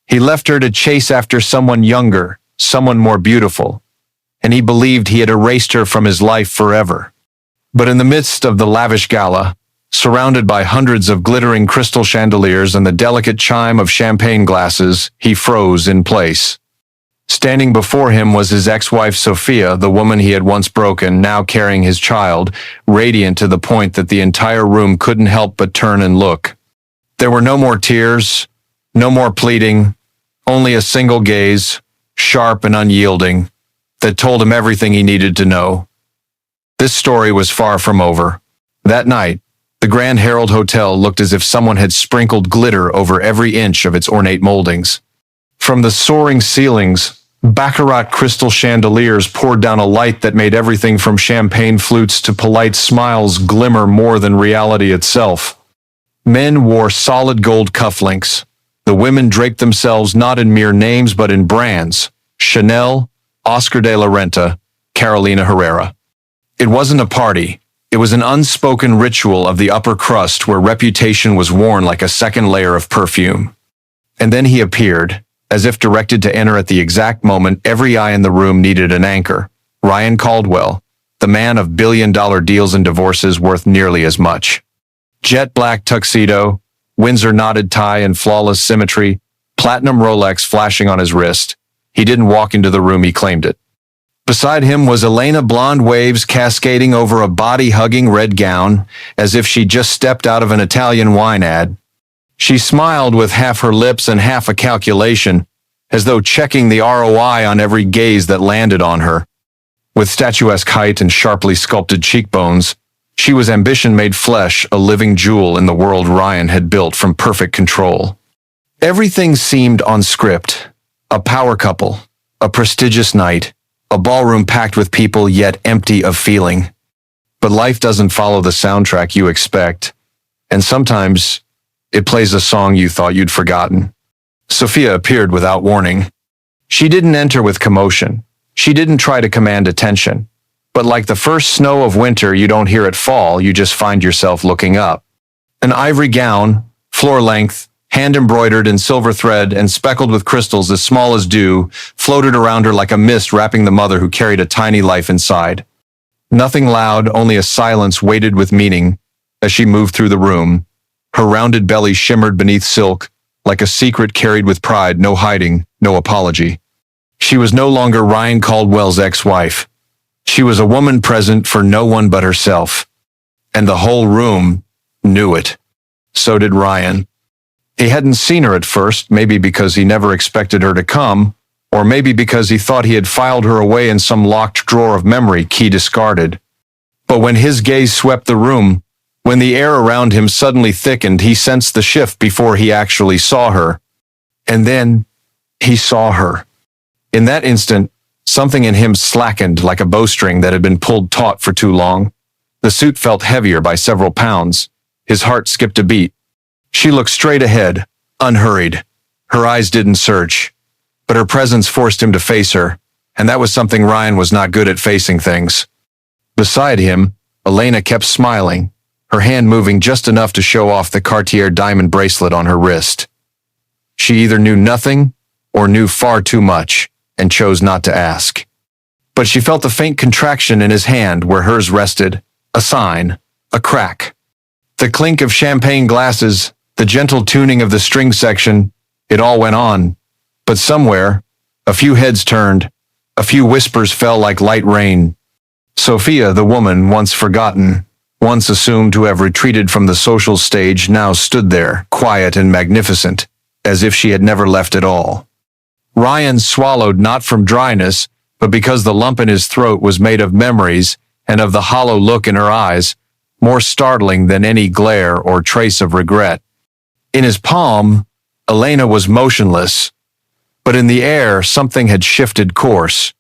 He left her to chase after someone younger, someone more beautiful, and he believed he had erased her from his life forever. But in the midst of the lavish gala, surrounded by hundreds of glittering crystal chandeliers and the delicate chime of champagne glasses, he froze in place. Standing before him was his ex-wife Sophia, the woman he had once broken, now carrying his child, radiant to the point that the entire room couldn't help but turn and look. There were no more tears, no more pleading, only a single gaze, sharp and unyielding, that told him everything he needed to know. This story was far from over. That night, the Grand Herald Hotel looked as if someone had sprinkled glitter over every inch of its ornate moldings. From the soaring ceilings, baccarat crystal chandeliers poured down a light that made everything from champagne flutes to polite smiles glimmer more than reality itself. Men wore solid gold cufflinks. The women draped themselves not in mere names but in brands: Chanel, Oscar de la Renta, Carolina Herrera. It wasn't a party. It was an unspoken ritual of the upper crust where reputation was worn like a second layer of perfume. And then he appeared, as if directed to enter at the exact moment every eye in the room needed an anchor. Ryan Caldwell, the man of billion-dollar deals and divorces worth nearly as much. Jet black tuxedo, Windsor knotted tie in flawless symmetry, platinum Rolex flashing on his wrist. He didn't walk into the room, he claimed it. Beside him was Elena, blonde waves cascading over a body-hugging red gown, as if she just stepped out of an Italian wine ad. She smiled with half her lips and half a calculation, as though checking the ROI on every gaze that landed on her. With statuesque height and sharply sculpted cheekbones, she was ambition made flesh, a living jewel in the world Ryan had built from perfect control. Everything seemed on script. A power couple, a prestigious night, a ballroom packed with people yet empty of feeling. But life doesn't follow the soundtrack you expect, and sometimes it plays a song you thought you'd forgotten. Sophia appeared without warning. She didn't enter with commotion. She didn't try to command attention. But like the first snow of winter, you don't hear it fall, you just find yourself looking up. An ivory gown, floor length, hand-embroidered in silver thread and speckled with crystals as small as dew, floated around her like a mist wrapping the mother who carried a tiny life inside. Nothing loud, only a silence weighted with meaning as she moved through the room. Her rounded belly shimmered beneath silk, like a secret carried with pride, no hiding, no apology. She was no longer Ryan Caldwell's ex-wife. She was a woman present for no one but herself. And the whole room knew it. So did Ryan. He hadn't seen her at first, maybe because he never expected her to come, or maybe because he thought he had filed her away in some locked drawer of memory, key discarded. But when his gaze swept the room, when the air around him suddenly thickened, he sensed the shift before he actually saw her. And then he saw her. In that instant, something in him slackened like a bowstring that had been pulled taut for too long. The suit felt heavier by several pounds. His heart skipped a beat. She looked straight ahead, unhurried. Her eyes didn't search, but her presence forced him to face her, and that was something Ryan was not good at, facing things. Beside him, Elena kept smiling, her hand moving just enough to show off the Cartier diamond bracelet on her wrist. She either knew nothing or knew far too much and chose not to ask. But she felt the faint contraction in his hand where hers rested, a sign, a crack. The clink of champagne glasses, the gentle tuning of the string section, it all went on. But somewhere, a few heads turned, a few whispers fell like light rain. Sophia, the woman once forgotten, once assumed to have retreated from the social stage, now stood there, quiet and magnificent, as if she had never left at all. Ryan swallowed not from dryness, but because the lump in his throat was made of memories and of the hollow look in her eyes, more startling than any glare or trace of regret. In his palm, Elena was motionless, but in the air something had shifted course.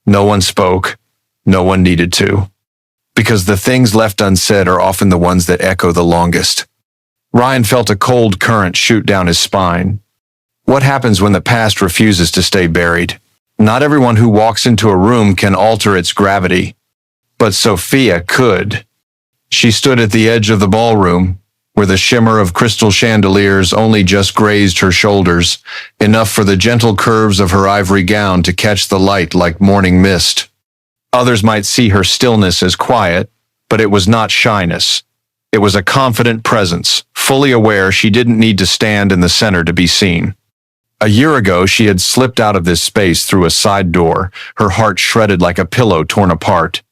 No one spoke, no one needed to, because the things left unsaid are often the ones that echo the longest. Ryan felt a cold current shoot down his spine. What happens when the past refuses to stay buried? Not everyone who walks into a room can alter its gravity, but Sophia could. She stood at the edge of the ballroom, where the shimmer of crystal chandeliers only just grazed her shoulders, enough for the gentle curves of her ivory gown to catch the light like morning mist. Others might see her stillness as quiet, but it was not shyness. It was a confident presence, fully aware she didn't need to stand in the center to be seen. A year ago, she had slipped out of this space through a side door, her heart shredded like a pillow torn apart.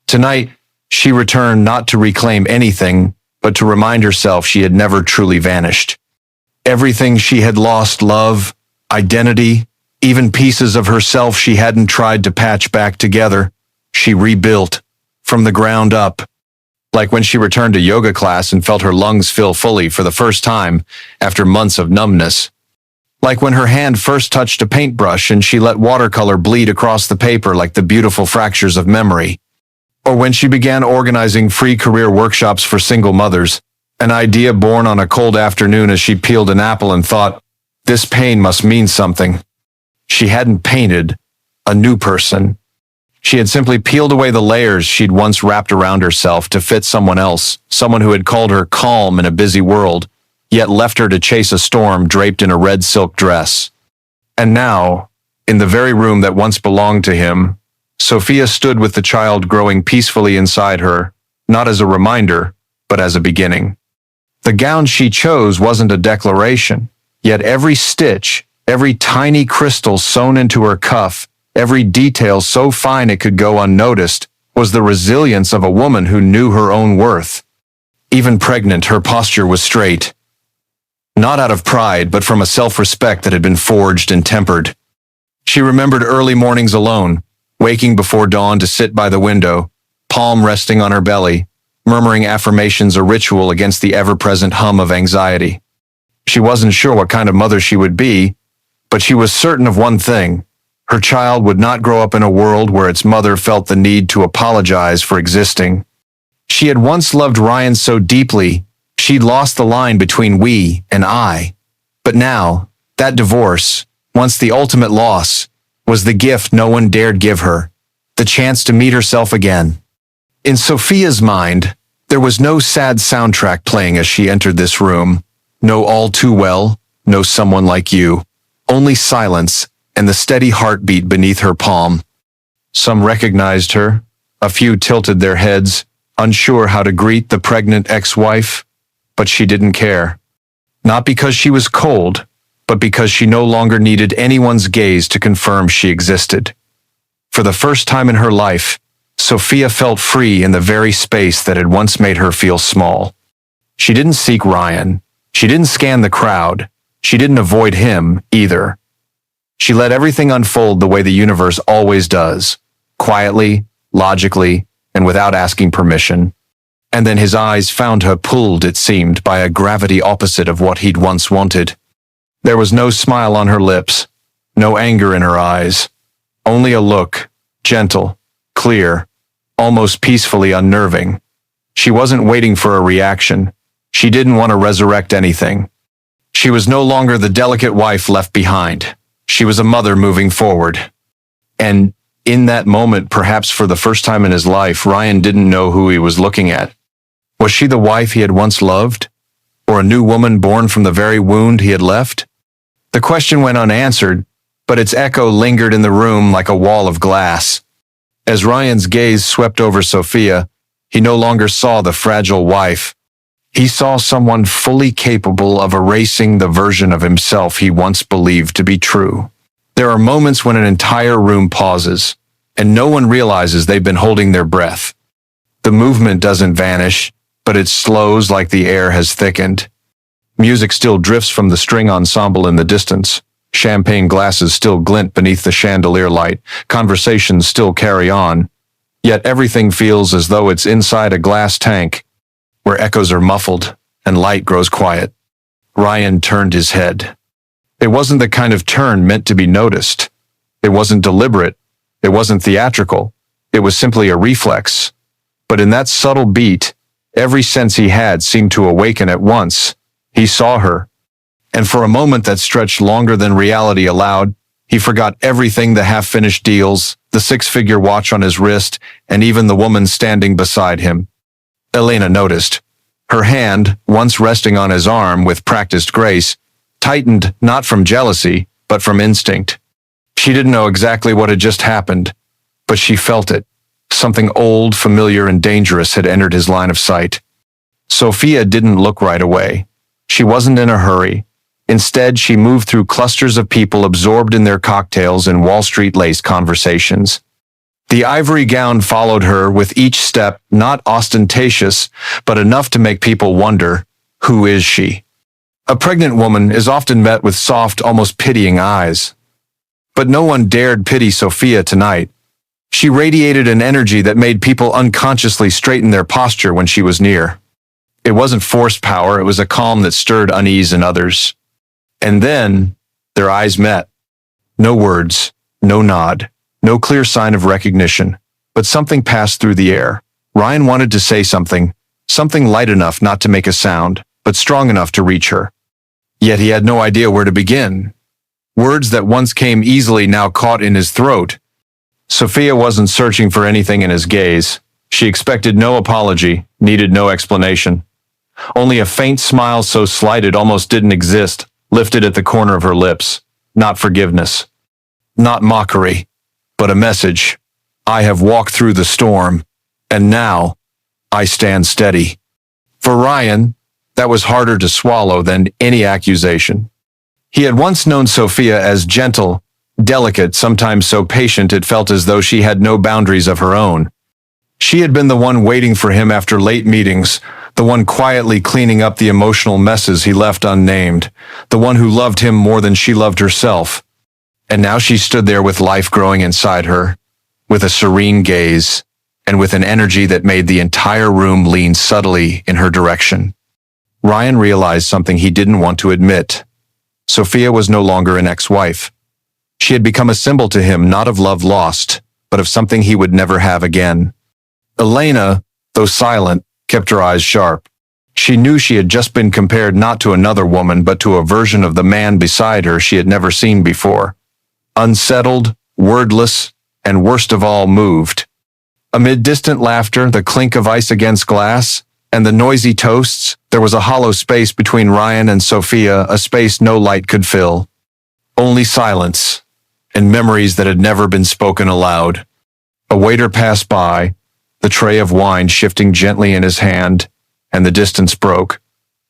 Tonight, she returned not to reclaim anything, but to remind herself she had never truly vanished. Everything she had lost, love, identity, even pieces of herself she hadn't tried to patch back together, she rebuilt, from the ground up. Like when she returned to yoga class and felt her lungs fill fully for the first time after months of numbness. Like when her hand first touched a paintbrush and she let watercolor bleed across the paper like the beautiful fractures of memory. Or when she began organizing free career workshops for single mothers, an idea born on a cold afternoon as she peeled an apple and thought, this pain must mean something. She hadn't painted a new person. She had simply peeled away the layers she'd once wrapped around herself to fit someone else, someone who had called her calm in a busy world, yet left her to chase a storm draped in a red silk dress. And now, in the very room that once belonged to him, Sophia stood with the child growing peacefully inside her, not as a reminder, but as a beginning. The gown she chose wasn't a declaration, yet every stitch, every tiny crystal sewn into her cuff, every detail so fine it could go unnoticed, was the resilience of a woman who knew her own worth. Even pregnant, her posture was straight. Not out of pride, but from a self-respect that had been forged and tempered. She remembered early mornings alone, waking before dawn to sit by the window, palm resting on her belly, murmuring affirmations, a ritual against the ever-present hum of anxiety. She wasn't sure what kind of mother she would be, but she was certain of one thing. Her child would not grow up in a world where its mother felt the need to apologize for existing. She had once loved Ryan so deeply, she'd lost the line between we and I. But now, that divorce, once the ultimate loss, was the gift no one dared give her, the chance to meet herself again. In Sophia's mind, there was no sad soundtrack playing as she entered this room, no all too well, no someone like you, only silence and the steady heartbeat beneath her palm. Some recognized her, a few tilted their heads, unsure how to greet the pregnant ex-wife, but she didn't care. Not because she was cold, but because she no longer needed anyone's gaze to confirm she existed. For the first time in her life, Sophia felt free in the very space that had once made her feel small. She didn't seek Ryan. She didn't scan the crowd. She didn't avoid him, either. She let everything unfold the way the universe always does, quietly, logically, and without asking permission. And then his eyes found her, pulled, it seemed, by a gravity opposite of what he'd once wanted. There was no smile on her lips, no anger in her eyes, only a look, gentle, clear, almost peacefully unnerving. She wasn't waiting for a reaction. She didn't want to resurrect anything. She was no longer the delicate wife left behind. She was a mother moving forward. And in that moment, perhaps for the first time in his life, Ryan didn't know who he was looking at. Was she the wife he had once loved? Or a new woman born from the very wound he had left? The question went unanswered, but its echo lingered in the room like a wall of glass. As Ryan's gaze swept over Sophia, he no longer saw the fragile wife. He saw someone fully capable of erasing the version of himself he once believed to be true. There are moments when an entire room pauses, and no one realizes they've been holding their breath. The movement doesn't vanish, but it slows like the air has thickened. Music still drifts from the string ensemble in the distance. Champagne glasses still glint beneath the chandelier light. Conversations still carry on. Yet everything feels as though it's inside a glass tank, where echoes are muffled and light grows quiet. Ryan turned his head. It wasn't the kind of turn meant to be noticed. It wasn't deliberate. It wasn't theatrical. It was simply a reflex. But in that subtle beat, every sense he had seemed to awaken at once. He saw her. And for a moment that stretched longer than reality allowed, he forgot everything, the half-finished deals, the six-figure watch on his wrist, and even the woman standing beside him. Elena noticed. Her hand, once resting on his arm with practiced grace, tightened not from jealousy, but from instinct. She didn't know exactly what had just happened, but she felt it. Something old, familiar, and dangerous had entered his line of sight. Sophia didn't look right away. She wasn't in a hurry. Instead, she moved through clusters of people absorbed in their cocktails and Wall Street lace conversations. The ivory gown followed her with each step, not ostentatious, but enough to make people wonder, who is she? A pregnant woman is often met with soft, almost pitying eyes. But no one dared pity Sophia tonight. She radiated an energy that made people unconsciously straighten their posture when she was near. It wasn't forced power, it was a calm that stirred unease in others. And then, their eyes met. No words, no nod, no clear sign of recognition, but something passed through the air. Ryan wanted to say something, something light enough not to make a sound, but strong enough to reach her. Yet he had no idea where to begin. Words that once came easily now caught in his throat. Sophia wasn't searching for anything in his gaze. She expected no apology, needed no explanation. Only a faint smile so slight it almost didn't exist, lifted at the corner of her lips. Not forgiveness. Not mockery, but a message. I have walked through the storm, and now I stand steady. For Ryan, that was harder to swallow than any accusation. He had once known Sophia as gentle, delicate, sometimes so patient it felt as though she had no boundaries of her own. She had been the one waiting for him after late meetings, the one quietly cleaning up the emotional messes he left unnamed, the one who loved him more than she loved herself. And now she stood there with life growing inside her, with a serene gaze, and with an energy that made the entire room lean subtly in her direction. Ryan realized something he didn't want to admit. Sophia was no longer an ex-wife. She had become a symbol to him not of love lost, but of something he would never have again. Elena, though silent, kept her eyes sharp. She knew she had just been compared not to another woman but to a version of the man beside her she had never seen before. Unsettled, wordless, and worst of all, moved. Amid distant laughter, the clink of ice against glass, and the noisy toasts, there was a hollow space between Ryan and Sophia, a space no light could fill. Only silence, and memories that had never been spoken aloud. A waiter passed by, the tray of wine shifting gently in his hand, and the distance broke.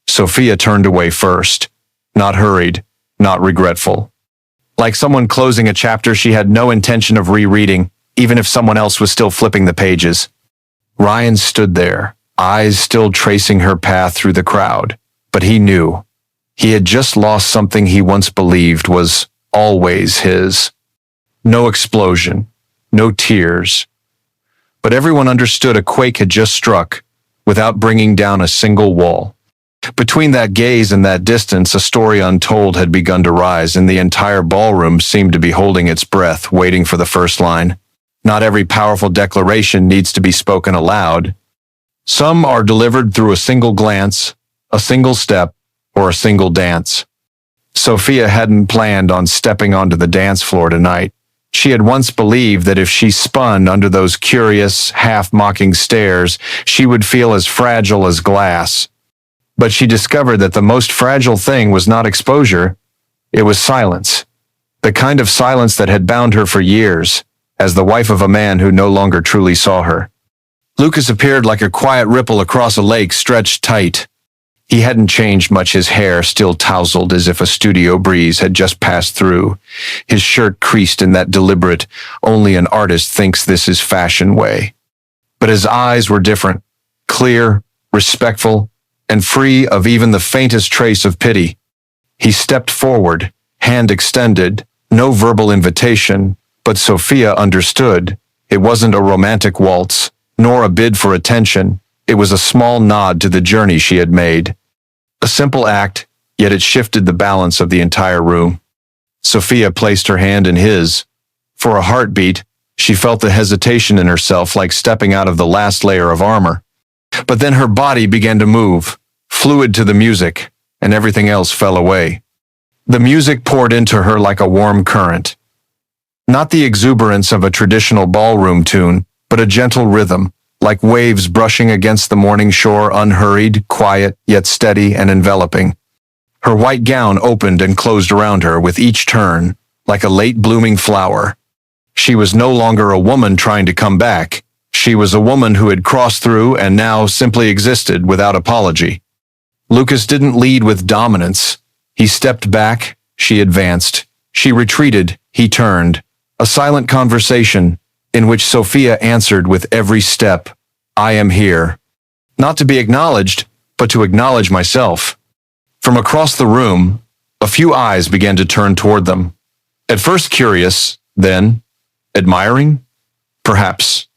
Sophia turned away first, not hurried, not regretful. Like someone closing a chapter she had no intention of rereading, even if someone else was still flipping the pages. Ryan stood there, eyes still tracing her path through the crowd, but he knew. He had just lost something he once believed was always his. No explosion, no tears. But everyone understood a quake had just struck, without bringing down a single wall. Between that gaze and that distance, a story untold had begun to rise, and the entire ballroom seemed to be holding its breath, waiting for the first line. Not every powerful declaration needs to be spoken aloud. Some are delivered through a single glance, a single step, or a single dance. Sophia hadn't planned on stepping onto the dance floor tonight. She had once believed that if she spun under those curious, half-mocking stares, she would feel as fragile as glass. But she discovered that the most fragile thing was not exposure, it was silence. The kind of silence that had bound her for years, as the wife of a man who no longer truly saw her. Lucas appeared like a quiet ripple across a lake stretched tight. He hadn't changed much, his hair still tousled as if a studio breeze had just passed through, his shirt creased in that deliberate, only an artist thinks this is fashion way. But his eyes were different, clear, respectful, and free of even the faintest trace of pity. He stepped forward, hand extended, no verbal invitation, but Sophia understood. It wasn't a romantic waltz, nor a bid for attention. It was a small nod to the journey she had made. A simple act, yet it shifted the balance of the entire room. Sophia placed her hand in his. For a heartbeat, she felt the hesitation in herself, like stepping out of the last layer of armor. But then her body began to move, fluid to the music, and everything else fell away. The music poured into her like a warm current. Not the exuberance of a traditional ballroom tune, but a gentle rhythm, like waves brushing against the morning shore, unhurried, quiet, yet steady and enveloping. Her white gown opened and closed around her with each turn, like a late blooming flower. She was no longer a woman trying to come back. She was a woman who had crossed through and now simply existed without apology. Lucas didn't lead with dominance. He stepped back, she advanced. She retreated, he turned. A silent conversation, in which Sophia answered with every step, "I am here. Not to be acknowledged, but to acknowledge myself." From across the room, a few eyes began to turn toward them. At first curious, then admiring? Perhaps.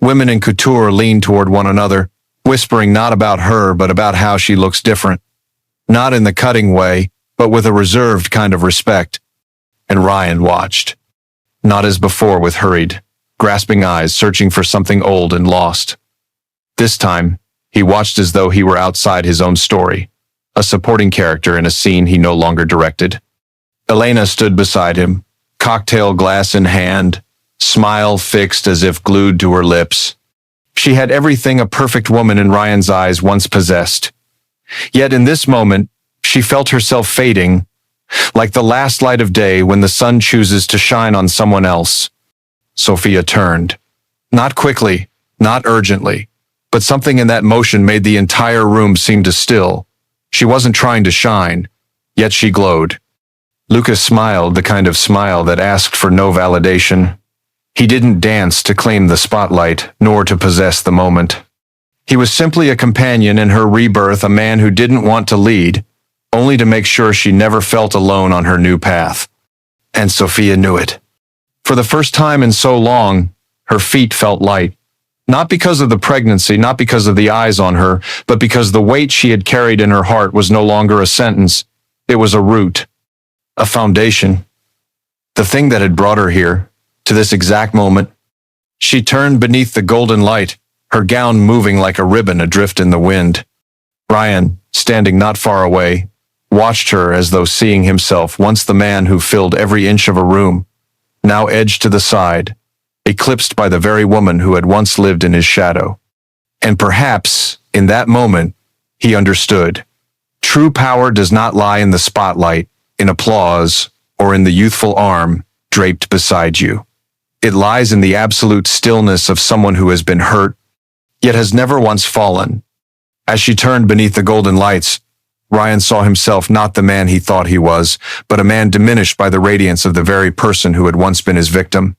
Women in couture leaned toward one another, whispering not about her but about how she looks different. Not in the cutting way, but with a reserved kind of respect. And Ryan watched. Not as before, with hurried, grasping eyes searching for something old and lost. This time, he watched as though he were outside his own story, a supporting character in a scene he no longer directed. Elena stood beside him, cocktail glass in hand, smile fixed as if glued to her lips. She had everything a perfect woman in Ryan's eyes once possessed. Yet in this moment, she felt herself fading, like the last light of day when the sun chooses to shine on someone else. Sophia turned. Not quickly, not urgently, but something in that motion made the entire room seem to still. She wasn't trying to shine, yet she glowed. Lucas smiled, the kind of smile that asked for no validation. He didn't dance to claim the spotlight, nor to possess the moment. He was simply a companion in her rebirth, a man who didn't want to lead, only to make sure she never felt alone on her new path. And Sophia knew it. For the first time in so long, her feet felt light. Not because of the pregnancy, not because of the eyes on her, but because the weight she had carried in her heart was no longer a sentence. It was a root, a foundation. The thing that had brought her here, to this exact moment. She turned beneath the golden light, her gown moving like a ribbon adrift in the wind. Ryan, standing not far away, watched her as though seeing himself, once the man who filled every inch of a room, now edged to the side, eclipsed by the very woman who had once lived in his shadow. And perhaps, in that moment, he understood. True power does not lie in the spotlight, in applause, or in the youthful arm draped beside you. It lies in the absolute stillness of someone who has been hurt, yet has never once fallen. As she turned beneath the golden lights, Ryan saw himself not the man he thought he was, but a man diminished by the radiance of the very person who had once been his victim.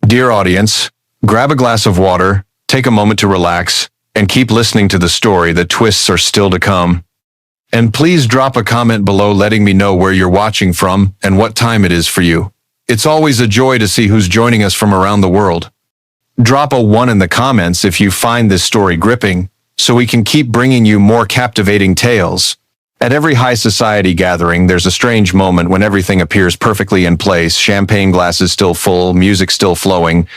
Dear audience, grab a glass of water, take a moment to relax, and keep listening to the story. The twists are still to come. And please drop a comment below letting me know where you're watching from and what time it is for you. It's always a joy to see who's joining us from around the world. Drop a 1 in the comments if you find this story gripping, so we can keep bringing you more captivating tales. At every high society gathering, there's a strange moment when everything appears perfectly in place, champagne glasses still full, music still flowing,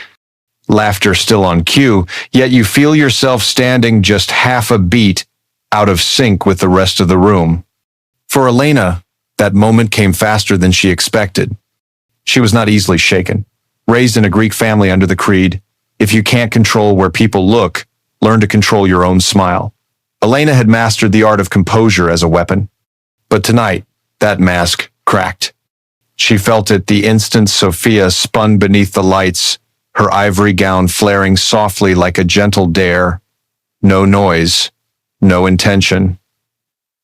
laughter still on cue, yet you feel yourself standing just half a beat out of sync with the rest of the room. For Elena, that moment came faster than she expected. She was not easily shaken. Raised in a Greek family under the creed, if you can't control where people look, learn to control your own smile. Elena had mastered the art of composure as a weapon. But tonight, that mask cracked. She felt it the instant Sophia spun beneath the lights, her ivory gown flaring softly like a gentle dare. No noise, no intention.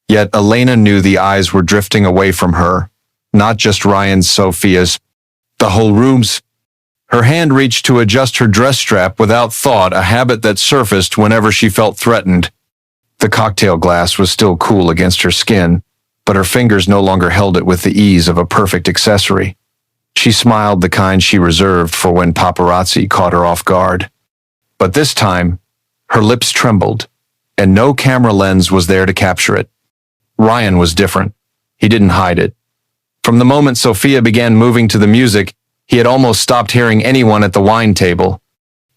Yet Elena knew the eyes were drifting away from her, not just Ryan's, Sophia's, the whole room's. Her hand reached to adjust her dress strap without thought, a habit that surfaced whenever she felt threatened. The cocktail glass was still cool against her skin, but her fingers no longer held it with the ease of a perfect accessory. She smiled, the kind she reserved for when paparazzi caught her off guard. But this time, her lips trembled, and no camera lens was there to capture it. Ryan was different. He didn't hide it. From the moment Sophia began moving to the music, he had almost stopped hearing anyone at the wine table.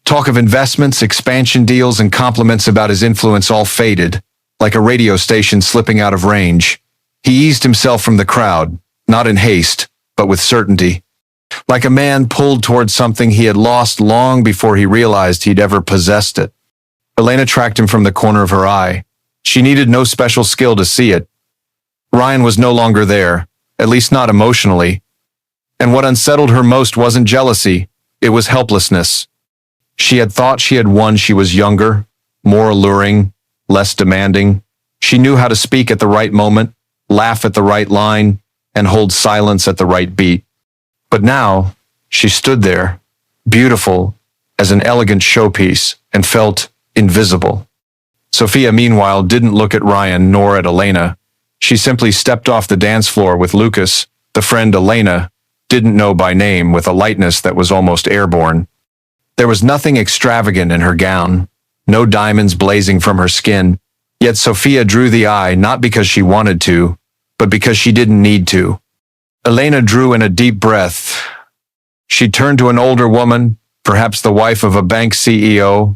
Talk of investments, expansion deals, and compliments about his influence all faded, like a radio station slipping out of range. He eased himself from the crowd, not in haste, but with certainty. Like a man pulled toward something he had lost long before he realized he'd ever possessed it. Elena tracked him from the corner of her eye. She needed no special skill to see it. Ryan was no longer there, at least not emotionally. And what unsettled her most wasn't jealousy, it was helplessness. She had thought she had won. She was younger, more alluring, less demanding. She knew how to speak at the right moment, laugh at the right line, and hold silence at the right beat. But now, she stood there, beautiful as an elegant showpiece, and felt invisible. Sophia, meanwhile, didn't look at Ryan nor at Elena. She simply stepped off the dance floor with Lucas, the friend Elena didn't know by name, with a lightness that was almost airborne. There was nothing extravagant in her gown, no diamonds blazing from her skin, yet Sophia drew the eye not because she wanted to, but because she didn't need to. Elena drew in a deep breath. She turned to an older woman, perhaps the wife of a bank CEO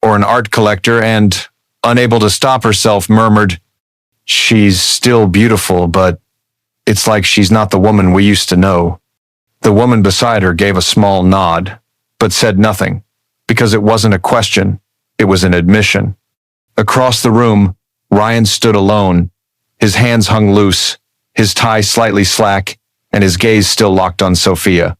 or an art collector, and, unable to stop herself, murmured, "She's still beautiful, but it's like she's not the woman we used to know." The woman beside her gave a small nod, but said nothing, because it wasn't a question, it was an admission. Across the room, Ryan stood alone, his hands hung loose, his tie slightly slack, and his gaze still locked on Sophia.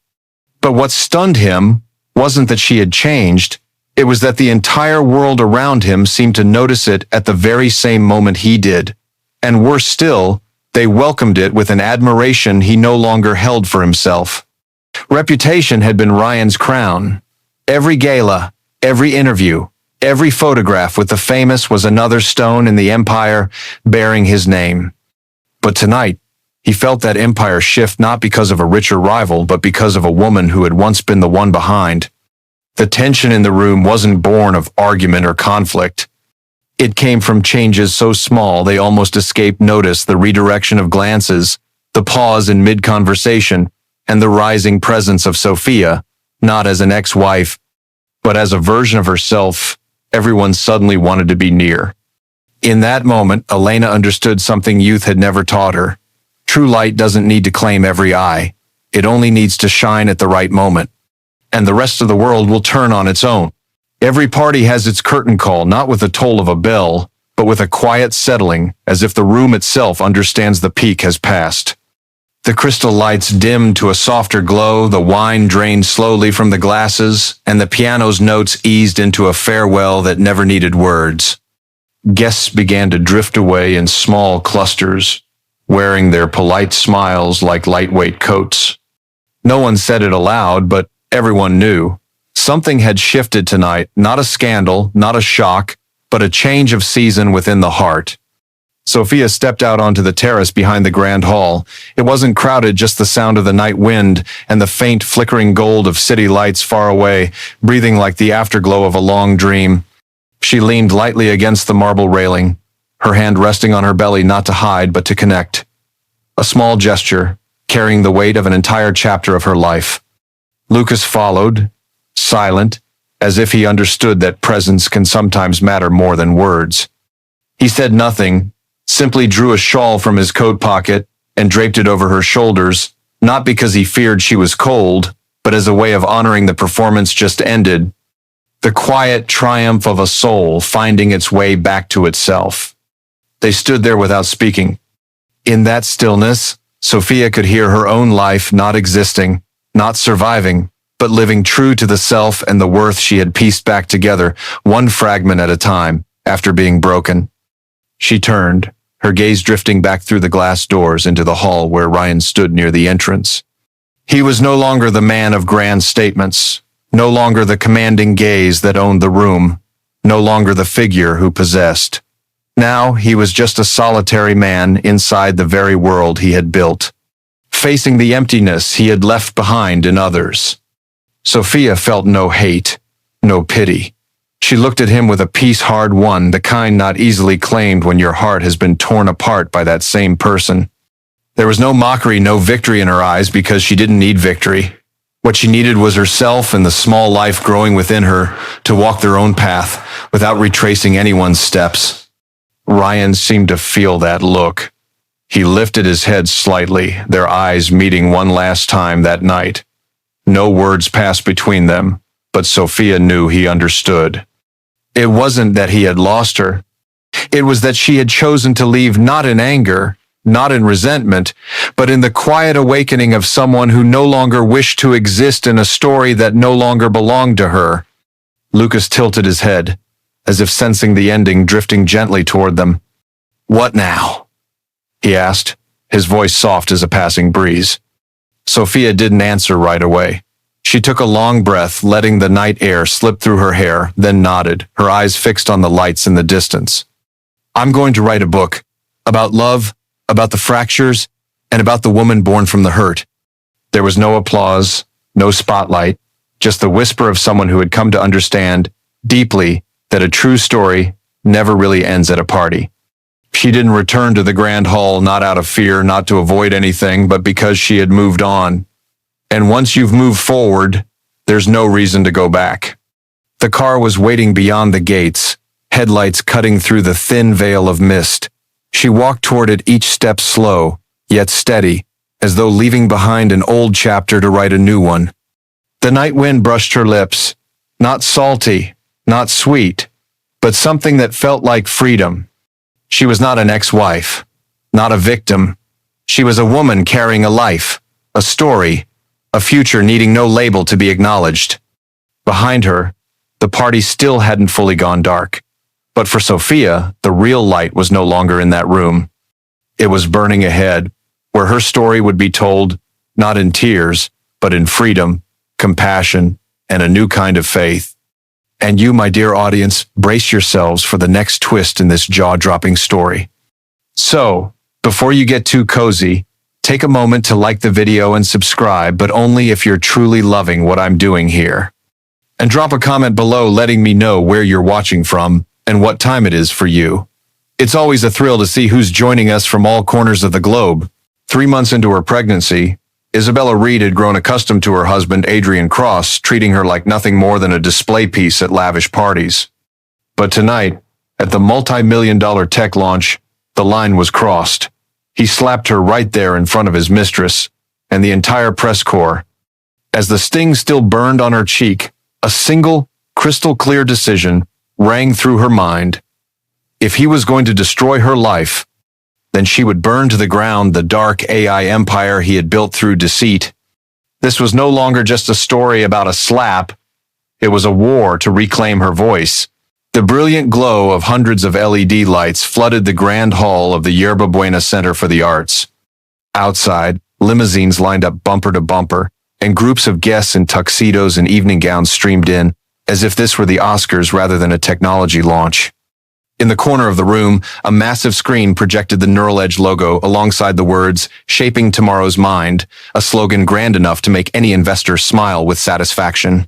But what stunned him wasn't that she had changed, it was that the entire world around him seemed to notice it at the very same moment he did. And worse still, they welcomed it with an admiration he no longer held for himself. Reputation had been Ryan's crown. Every gala, every interview, every photograph with the famous was another stone in the empire bearing his name. But tonight, he felt that empire shift not because of a richer rival, but because of a woman who had once been the one behind. The tension in the room wasn't born of argument or conflict. It came from changes so small they almost escaped notice: the redirection of glances, the pause in mid-conversation, and the rising presence of Sophia, not as an ex-wife, but as a version of herself everyone suddenly wanted to be near. In that moment, Elena understood something youth had never taught her. True light doesn't need to claim every eye. It only needs to shine at the right moment. And the rest of the world will turn on its own. Every party has its curtain call, not with the toll of a bell, but with a quiet settling, as if the room itself understands the peak has passed. The crystal lights dimmed to a softer glow, the wine drained slowly from the glasses, and the piano's notes eased into a farewell that never needed words. Guests began to drift away in small clusters, wearing their polite smiles like lightweight coats. No one said it aloud, but everyone knew. Something had shifted tonight, not a scandal, not a shock, but a change of season within the heart. Sophia stepped out onto the terrace behind the grand hall. It wasn't crowded, just the sound of the night wind and the faint flickering gold of city lights far away, breathing like the afterglow of a long dream. She leaned lightly against the marble railing, her hand resting on her belly, not to hide, but to connect. A small gesture, carrying the weight of an entire chapter of her life. Lucas followed, silent, as if he understood that presence can sometimes matter more than words. He said nothing, simply drew a shawl from his coat pocket and draped it over her shoulders, not because he feared she was cold, but as a way of honoring the performance just ended. The quiet triumph of a soul finding its way back to itself. They stood there without speaking. In that stillness, Sophia could hear her own life not existing, not surviving, but living true to the self and the worth she had pieced back together, one fragment at a time, after being broken. She turned, her gaze drifting back through the glass doors into the hall where Ryan stood near the entrance. He was no longer the man of grand statements, no longer the commanding gaze that owned the room, no longer the figure who possessed. Now he was just a solitary man inside the very world he had built, facing the emptiness he had left behind in others. Sophia felt no hate, no pity. She looked at him with a peace hard won, the kind not easily claimed when your heart has been torn apart by that same person. There was no mockery, no victory in her eyes, because she didn't need victory. What she needed was herself and the small life growing within her to walk their own path without retracing anyone's steps. Ryan seemed to feel that look. He lifted his head slightly, their eyes meeting one last time that night. No words passed between them, but Sophia knew he understood. It wasn't that he had lost her. It was that she had chosen to leave not in anger, not in resentment, but in the quiet awakening of someone who no longer wished to exist in a story that no longer belonged to her. Lucas tilted his head, as if sensing the ending drifting gently toward them. "What now?" he asked, his voice soft as a passing breeze. Sophia didn't answer right away. She took a long breath, letting the night air slip through her hair, then nodded, her eyes fixed on the lights in the distance. "I'm going to write a book about love, about the fractures, and about the woman born from the hurt." There was no applause, no spotlight, just the whisper of someone who had come to understand deeply that a true story never really ends at a party. She didn't return to the grand hall, not out of fear, not to avoid anything, but because she had moved on. And once you've moved forward, there's no reason to go back. The car was waiting beyond the gates, headlights cutting through the thin veil of mist. She walked toward it, each step slow, yet steady, as though leaving behind an old chapter to write a new one. The night wind brushed her lips, not salty, not sweet, but something that felt like freedom. She was not an ex-wife, not a victim. She was a woman carrying a life, a story, a future needing no label to be acknowledged. Behind her, the party still hadn't fully gone dark. But for Sophia, the real light was no longer in that room. It was burning ahead, where her story would be told, not in tears, but in freedom, compassion, and a new kind of faith. And you, my dear audience, brace yourselves for the next twist in this jaw-dropping story. So, before you get too cozy, take a moment to like the video and subscribe, but only if you're truly loving what I'm doing here. And drop a comment below letting me know where you're watching from and what time it is for you. It's always a thrill to see who's joining us from all corners of the globe. 3 months into her pregnancy, Isabella Reed had grown accustomed to her husband Adrian Cross, treating her like nothing more than a display piece at lavish parties. But tonight, at the multi-million-dollar tech launch, the line was crossed. He slapped her right there in front of his mistress and the entire press corps. As the sting still burned on her cheek, a single, crystal-clear decision rang through her mind. If he was going to destroy her life, then she would burn to the ground the dark AI empire he had built through deceit. This was no longer just a story about a slap. It was a war to reclaim her voice. The brilliant glow of hundreds of LED lights flooded the grand hall of the Yerba Buena Center for the Arts. Outside, limousines lined up bumper to bumper, and groups of guests in tuxedos and evening gowns streamed in, as if this were the Oscars rather than a technology launch. In the corner of the room, a massive screen projected the Neural Edge logo alongside the words, "Shaping Tomorrow's Mind," a slogan grand enough to make any investor smile with satisfaction.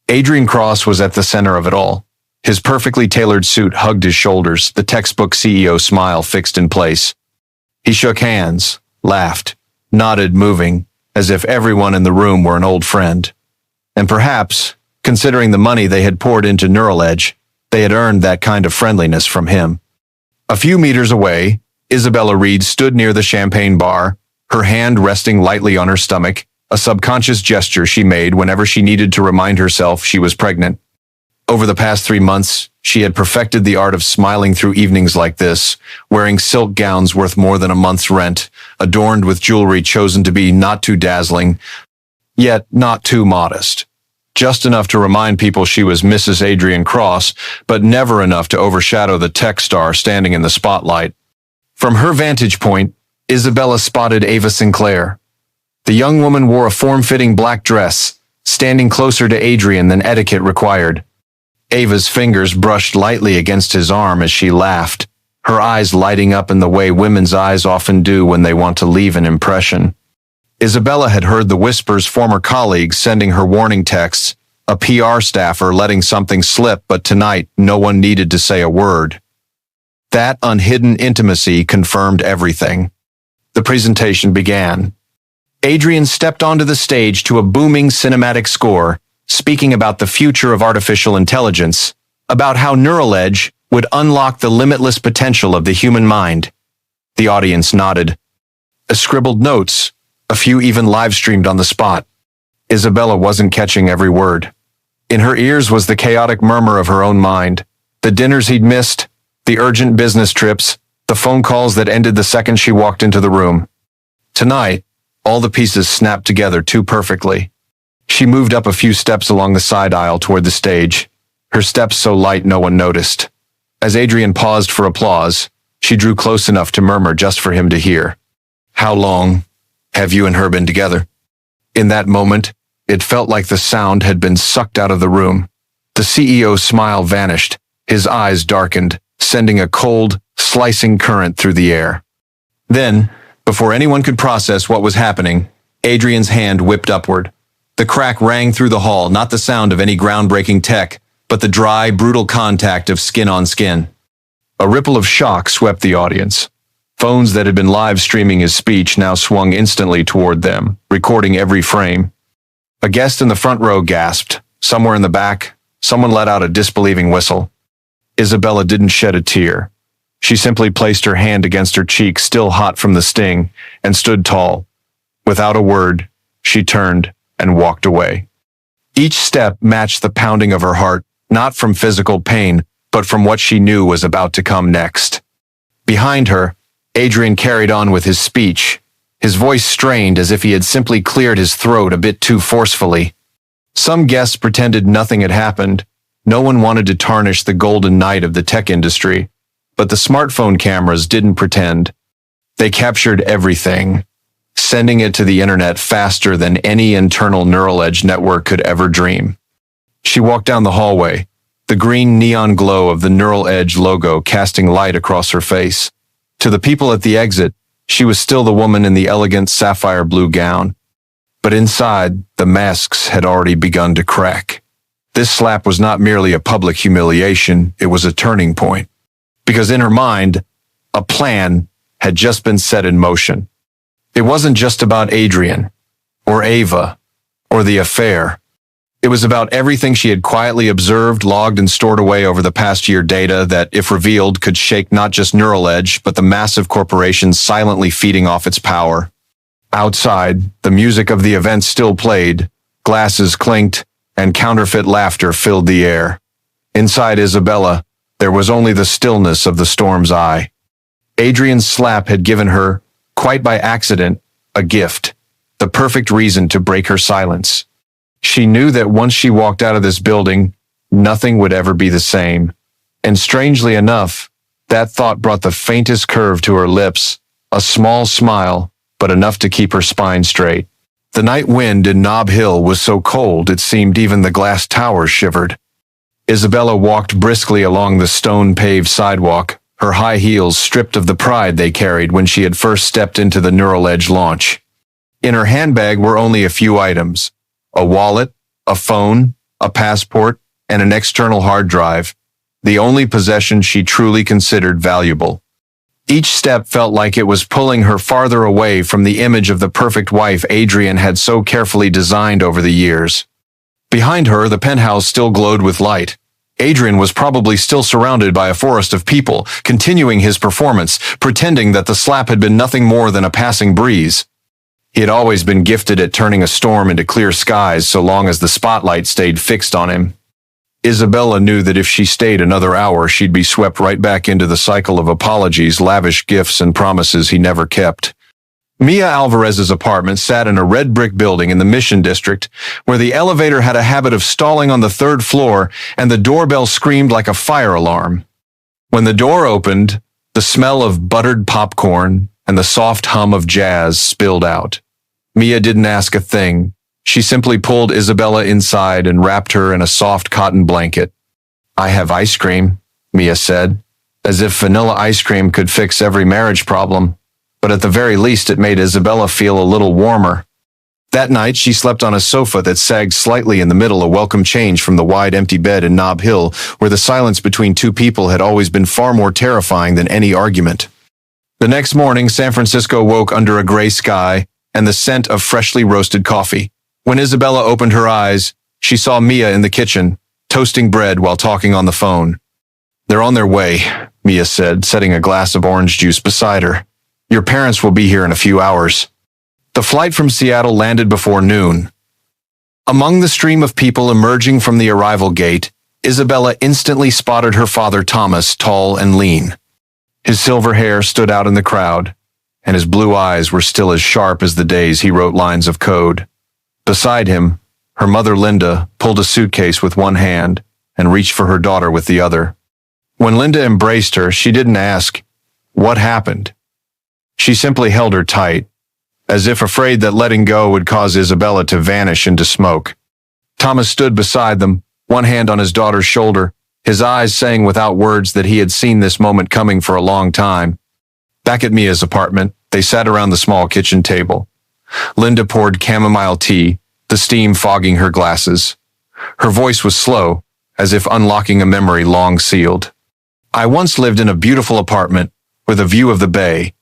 Adrian Cross was at the center of it all. His perfectly tailored suit hugged his shoulders, the textbook CEO smile fixed in place. He shook hands, laughed, nodded, moving, as if everyone in the room were an old friend. And perhaps, considering the money they had poured into Neural Edge, they had earned that kind of friendliness from him. A few meters away, Isabella Reed stood near the champagne bar, her hand resting lightly on her stomach, a subconscious gesture she made whenever she needed to remind herself she was pregnant. Over the past 3 months, she had perfected the art of smiling through evenings like this, wearing silk gowns worth more than a month's rent, adorned with jewelry chosen to be not too dazzling, yet not too modest. Just enough to remind people she was Mrs. Adrian Cross, but never enough to overshadow the tech star standing in the spotlight. From her vantage point, Isabella spotted Ava Sinclair. The young woman wore a form-fitting black dress, standing closer to Adrian than etiquette required. Ava's fingers brushed lightly against his arm as she laughed, her eyes lighting up in the way women's eyes often do when they want to leave an impression. Isabella had heard the whispers, former colleagues sending her warning texts, a PR staffer letting something slip, but tonight no one needed to say a word. That unhidden intimacy confirmed everything. The presentation began. Adrian stepped onto the stage to a booming cinematic score, speaking about the future of artificial intelligence, about how Neural Edge would unlock the limitless potential of the human mind. The audience nodded. Scribbled notes, a few even live-streamed on the spot. Isabella wasn't catching every word. In her ears was the chaotic murmur of her own mind, The dinners he'd missed, the urgent business trips, the phone calls that ended the second she walked into the room. Tonight, all the pieces snapped together too perfectly. She moved up a few steps along the side aisle toward the stage, her steps so light no one noticed. As Adrian paused for applause, she drew close enough to murmur just for him to hear. "How long have you and her been together?" In that moment, it felt like the sound had been sucked out of the room. The CEO's smile vanished, his eyes darkened, sending a cold, slicing current through the air. Then, before anyone could process what was happening, Adrian's hand whipped upward. The crack rang through the hall, not the sound of any groundbreaking tech, but the dry, brutal contact of skin on skin. A ripple of shock swept the audience. Phones that had been live streaming his speech now swung instantly toward them, recording every frame. A guest in the front row gasped. Somewhere in the back, someone let out a disbelieving whistle. Isabella didn't shed a tear. She simply placed her hand against her cheek, still hot from the sting, and stood tall. Without a word, she turned and walked away. Each step matched the pounding of her heart, not from physical pain, but from what she knew was about to come next. Behind her, Adrian carried on with his speech, his voice strained as if he had simply cleared his throat a bit too forcefully. Some guests pretended nothing had happened. No one wanted to tarnish the golden night of the tech industry, but the smartphone cameras didn't pretend. They captured everything, sending it to the internet faster than any internal neural edge network could ever dream. She walked down the hallway, the green neon glow of the Neural Edge logo casting light across her face. To the people at the exit, she was still the woman in the elegant sapphire blue gown. But inside, the masks had already begun to crack. This slap was not merely a public humiliation, it was a turning point. Because in her mind, a plan had just been set in motion. It wasn't just about Adrian, or Ava, or the affair. It was about everything she had quietly observed, logged, and stored away over the past year, data that, if revealed, could shake not just Neural Edge, but the massive corporations silently feeding off its power. Outside, the music of the event still played, glasses clinked, and counterfeit laughter filled the air. Inside Isabella, there was only the stillness of the storm's eye. Adrian's slap had given her, quite by accident, a gift, the perfect reason to break her silence. She knew that once she walked out of this building, nothing would ever be the same. And strangely enough, that thought brought the faintest curve to her lips, a small smile, but enough to keep her spine straight. The night wind in Nob Hill was so cold it seemed even the glass towers shivered. Isabella walked briskly along the stone-paved sidewalk, her high heels stripped of the pride they carried when she had first stepped into the Neural Edge launch. In her handbag were only a few items: a wallet, a phone, a passport, and an external hard drive, the only possession she truly considered valuable. Each step felt like it was pulling her farther away from the image of the perfect wife Adrian had so carefully designed over the years. Behind her, the penthouse still glowed with light. Adrian was probably still surrounded by a forest of people, continuing his performance, pretending that the slap had been nothing more than a passing breeze. He had always been gifted at turning a storm into clear skies so long as the spotlight stayed fixed on him. Isabella knew that if she stayed another hour, she'd be swept right back into the cycle of apologies, lavish gifts, and promises he never kept. Mia Alvarez's apartment sat in a red brick building in the Mission District, where the elevator had a habit of stalling on the third floor and the doorbell screamed like a fire alarm. When the door opened, the smell of buttered popcorn and the soft hum of jazz spilled out. Mia didn't ask a thing. She simply pulled Isabella inside and wrapped her in a soft cotton blanket. "I have ice cream," Mia said, as if vanilla ice cream could fix every marriage problem, but at the very least it made Isabella feel a little warmer. That night she slept on a sofa that sagged slightly in the middle, a welcome change from the wide empty bed in Nob Hill, where the silence between two people had always been far more terrifying than any argument. The next morning, San Francisco woke under a gray sky and the scent of freshly roasted coffee. When Isabella opened her eyes, she saw Mia in the kitchen, toasting bread while talking on the phone. "They're on their way," Mia said, setting a glass of orange juice beside her. "Your parents will be here in a few hours." The flight from Seattle landed before noon. Among the stream of people emerging from the arrival gate, Isabella instantly spotted her father Thomas, tall and lean. His silver hair stood out in the crowd, and his blue eyes were still as sharp as the days he wrote lines of code. Beside him, her mother Linda pulled a suitcase with one hand and reached for her daughter with the other. When Linda embraced her, she didn't ask, "What happened?" She simply held her tight, as if afraid that letting go would cause Isabella to vanish into smoke. Thomas stood beside them, one hand on his daughter's shoulder, his eyes saying without words that he had seen this moment coming for a long time. Back at Mia's apartment, they sat around the small kitchen table. Linda poured chamomile tea, the steam fogging her glasses. Her voice was slow, as if unlocking a memory long sealed. "I once lived in a beautiful apartment, with a view of the bay,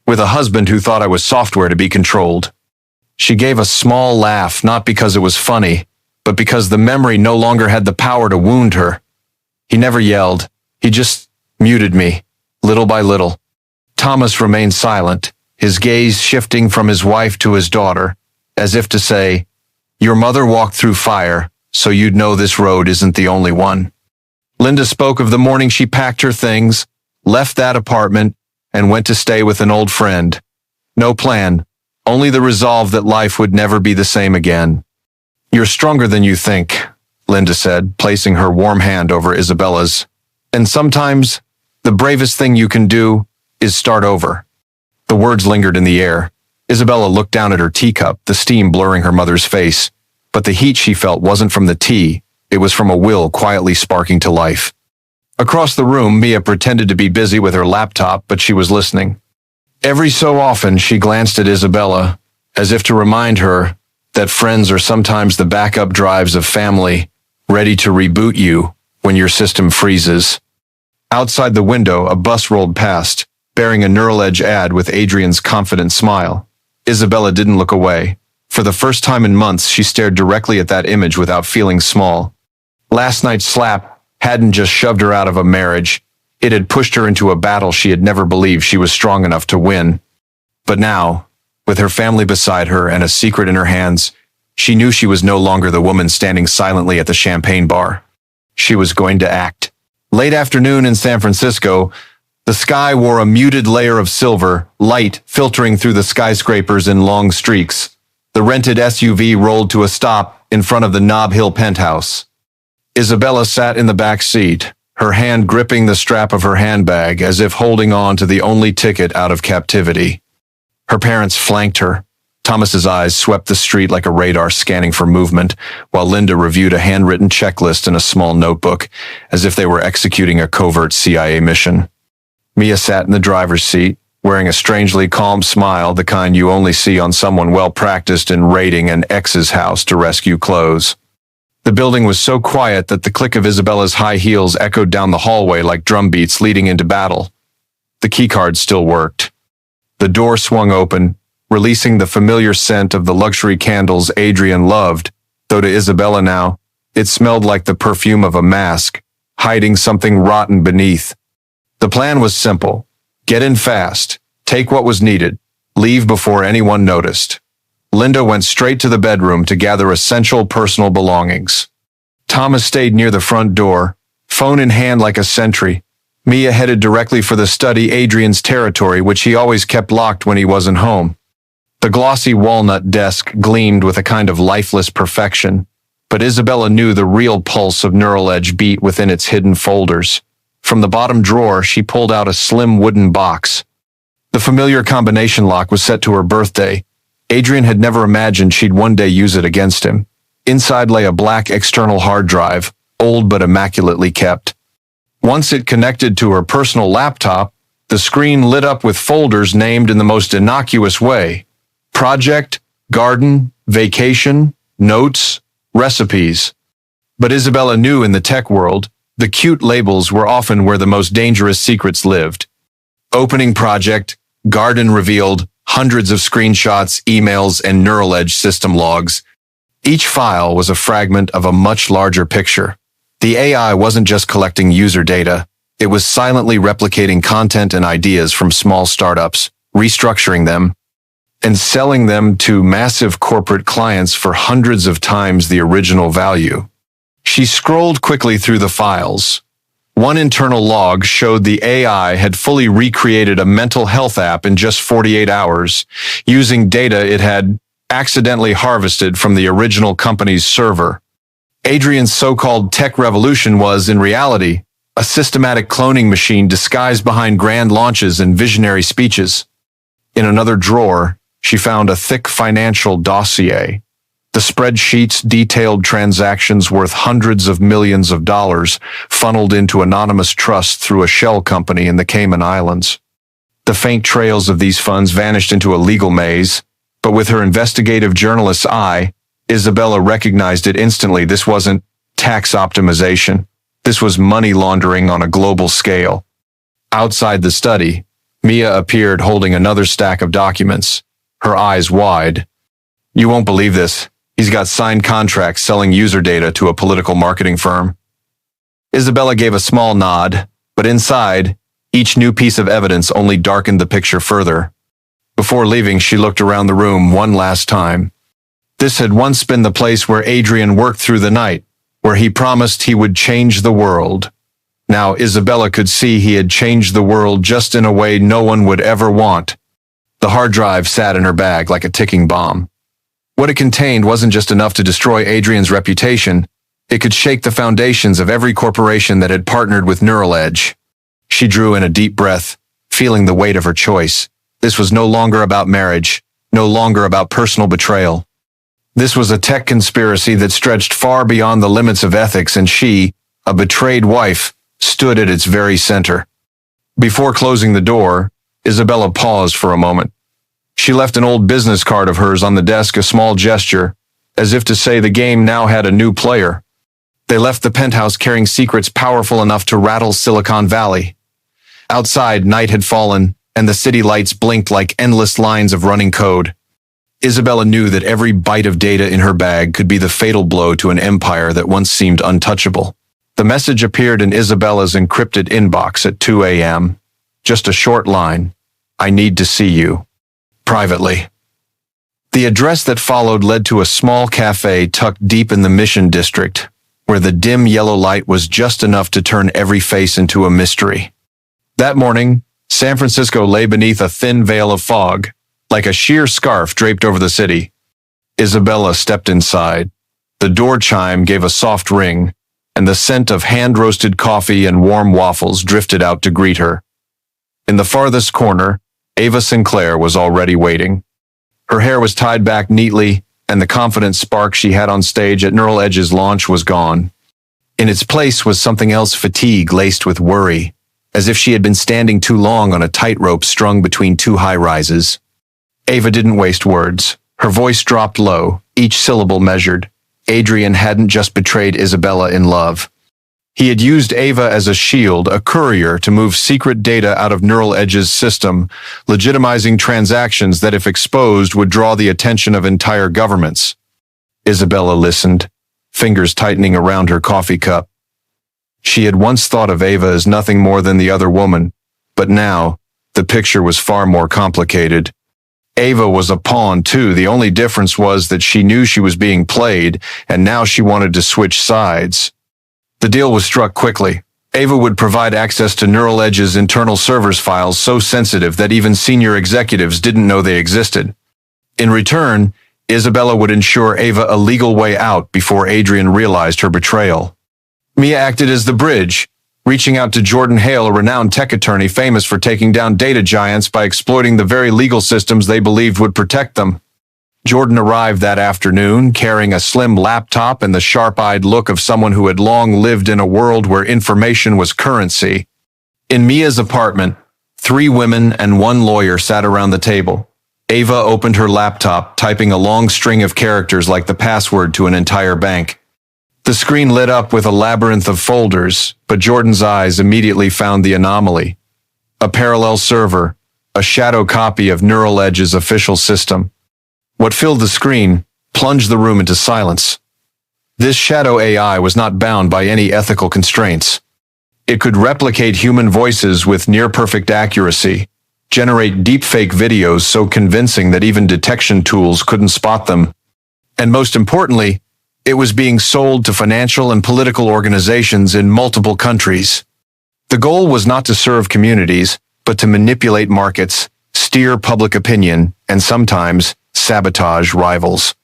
with a husband who thought I was software to be controlled." She gave a small laugh, not because it was funny, but because the memory no longer had the power to wound her. He never yelled. He just muted me, little by little. Thomas remained silent, his gaze shifting from his wife to his daughter, as if to say, "Your mother walked through fire, so you'd know this road isn't the only one." Linda spoke of the morning she packed her things, left that apartment, and went to stay with an old friend. No plan, only the resolve that life would never be the same again. "You're stronger than you think," Linda said, placing her warm hand over Isabella's. "And sometimes, the bravest thing you can do is start over." The words lingered in the air. Isabella looked down at her teacup, the steam blurring her mother's face. But the heat she felt wasn't from the tea, it was from a will quietly sparking to life. Across the room, Mia pretended to be busy with her laptop, but she was listening. Every so often, she glanced at Isabella, as if to remind her that friends are sometimes the backup drives of family, ready to reboot you when your system freezes. Outside the window, a bus rolled past, bearing a Neural Edge ad with Adrian's confident smile. Isabella didn't look away. For the first time in months, she stared directly at that image without feeling small. Last night's slap hadn't just shoved her out of a marriage, it had pushed her into a battle she had never believed she was strong enough to win. But now, with her family beside her and a secret in her hands, she knew she was no longer the woman standing silently at the champagne bar. She was going to act. Late afternoon in San Francisco, the sky wore a muted layer of silver, light filtering through the skyscrapers in long streaks. The rented SUV rolled to a stop in front of the Nob Hill penthouse. Isabella sat in the back seat, her hand gripping the strap of her handbag as if holding on to the only ticket out of captivity. Her parents flanked her. Thomas's eyes swept the street like a radar scanning for movement, while Linda reviewed a handwritten checklist in a small notebook, as if they were executing a covert CIA mission. Mia sat in the driver's seat, wearing a strangely calm smile, the kind you only see on someone well-practiced in raiding an ex's house to rescue clothes. The building was so quiet that the click of Isabella's high heels echoed down the hallway like drum beats leading into battle. The keycard still worked. The door swung open, releasing the familiar scent of the luxury candles Adrian loved, though to Isabella now, it smelled like the perfume of a mask, hiding something rotten beneath. The plan was simple. Get in fast, take what was needed, leave before anyone noticed. Linda went straight to the bedroom to gather essential personal belongings. Thomas stayed near the front door, phone in hand like a sentry. Mia headed directly for the study, Adrian's territory, which he always kept locked when he wasn't home. The glossy walnut desk gleamed with a kind of lifeless perfection, but Isabella knew the real pulse of Neural Edge beat within its hidden folders. From the bottom drawer, she pulled out a slim wooden box. The familiar combination lock was set to her birthday. Adrian had never imagined she'd one day use it against him. Inside lay a black external hard drive, old but immaculately kept. Once it connected to her personal laptop, the screen lit up with folders named in the most innocuous way: project, garden, vacation, notes, recipes. But Isabella knew in the tech world, the cute labels were often where the most dangerous secrets lived. Opening project, garden revealed hundreds of screenshots, emails, and Neural Edge system logs. Each file was a fragment of a much larger picture. The AI wasn't just collecting user data, it was silently replicating content and ideas from small startups, restructuring them, and selling them to massive corporate clients for hundreds of times the original value. She scrolled quickly through the files. One internal log showed the AI had fully recreated a mental health app in just 48 hours, using data it had accidentally harvested from the original company's server. Adrian's so-called tech revolution was, in reality, a systematic cloning machine disguised behind grand launches and visionary speeches. In another drawer, she found a thick financial dossier. The spreadsheets detailed transactions worth hundreds of millions of dollars funneled into anonymous trusts through a shell company in the Cayman Islands. The faint trails of these funds vanished into a legal maze, but with her investigative journalist's eye, Isabella recognized it instantly. This wasn't tax optimization. This was money laundering on a global scale. Outside the study, Mia appeared holding another stack of documents, her eyes wide. "You won't believe this. He's got signed contracts selling user data to a political marketing firm." Isabella gave a small nod, but inside, each new piece of evidence only darkened the picture further. Before leaving, she looked around the room one last time. This had once been the place where Adrian worked through the night, where he promised he would change the world. Now Isabella could see he had changed the world just in a way no one would ever want. The hard drive sat in her bag like a ticking bomb. What it contained wasn't just enough to destroy Adrian's reputation, it could shake the foundations of every corporation that had partnered with Neural Edge. She drew in a deep breath, feeling the weight of her choice. This was no longer about marriage, no longer about personal betrayal. This was a tech conspiracy that stretched far beyond the limits of ethics, and she, a betrayed wife, stood at its very center. Before closing the door, Isabella paused for a moment. She left an old business card of hers on the desk, a small gesture, as if to say the game now had a new player. They left the penthouse carrying secrets powerful enough to rattle Silicon Valley. Outside, night had fallen, and the city lights blinked like endless lines of running code. Isabella knew that every byte of data in her bag could be the fatal blow to an empire that once seemed untouchable. The message appeared in Isabella's encrypted inbox at 2 a.m. Just a short line. "I need to see you. Privately." The address that followed led to a small cafe tucked deep in the Mission District, where the dim yellow light was just enough to turn every face into a mystery. That morning, San Francisco lay beneath a thin veil of fog, like a sheer scarf draped over the city. Isabella stepped inside. The door chime gave a soft ring, and the scent of hand-roasted coffee and warm waffles drifted out to greet her. In the farthest corner, Ava Sinclair was already waiting. Her hair was tied back neatly, and the confident spark she had on stage at Neural Edge's launch was gone. In its place was something else, fatigue laced with worry, as if she had been standing too long on a tightrope strung between two high-rises. Ava didn't waste words. Her voice dropped low, each syllable measured. Adrian hadn't just betrayed Isabella in love. He had used Ava as a shield, a courier, to move secret data out of Neural Edge's system, legitimizing transactions that, if exposed, would draw the attention of entire governments. Isabella listened, fingers tightening around her coffee cup. She had once thought of Ava as nothing more than the other woman, but now, the picture was far more complicated. Ava was a pawn too. The only difference was that she knew she was being played, and now she wanted to switch sides. The deal was struck quickly. Ava would provide access to Neural Edge's internal servers, files so sensitive that even senior executives didn't know they existed. In return, Isabella would ensure Ava a legal way out before Adrian realized her betrayal. Mia acted as the bridge, reaching out to Jordan Hale, a renowned tech attorney famous for taking down data giants by exploiting the very legal systems they believed would protect them. Jordan arrived that afternoon, carrying a slim laptop and the sharp-eyed look of someone who had long lived in a world where information was currency. In Mia's apartment, 3 women and 1 lawyer sat around the table. Ava opened her laptop, typing a long string of characters like the password to an entire bank. The screen lit up with a labyrinth of folders, but Jordan's eyes immediately found the anomaly. A parallel server, a shadow copy of Neural Edge's official system. What filled the screen plunged the room into silence. This shadow AI was not bound by any ethical constraints. It could replicate human voices with near-perfect accuracy, generate deepfake videos so convincing that even detection tools couldn't spot them. And most importantly, It was being sold to financial and political organizations in multiple countries. The goal was not to serve communities, but to manipulate markets, steer public opinion, and sometimes sabotage rivals.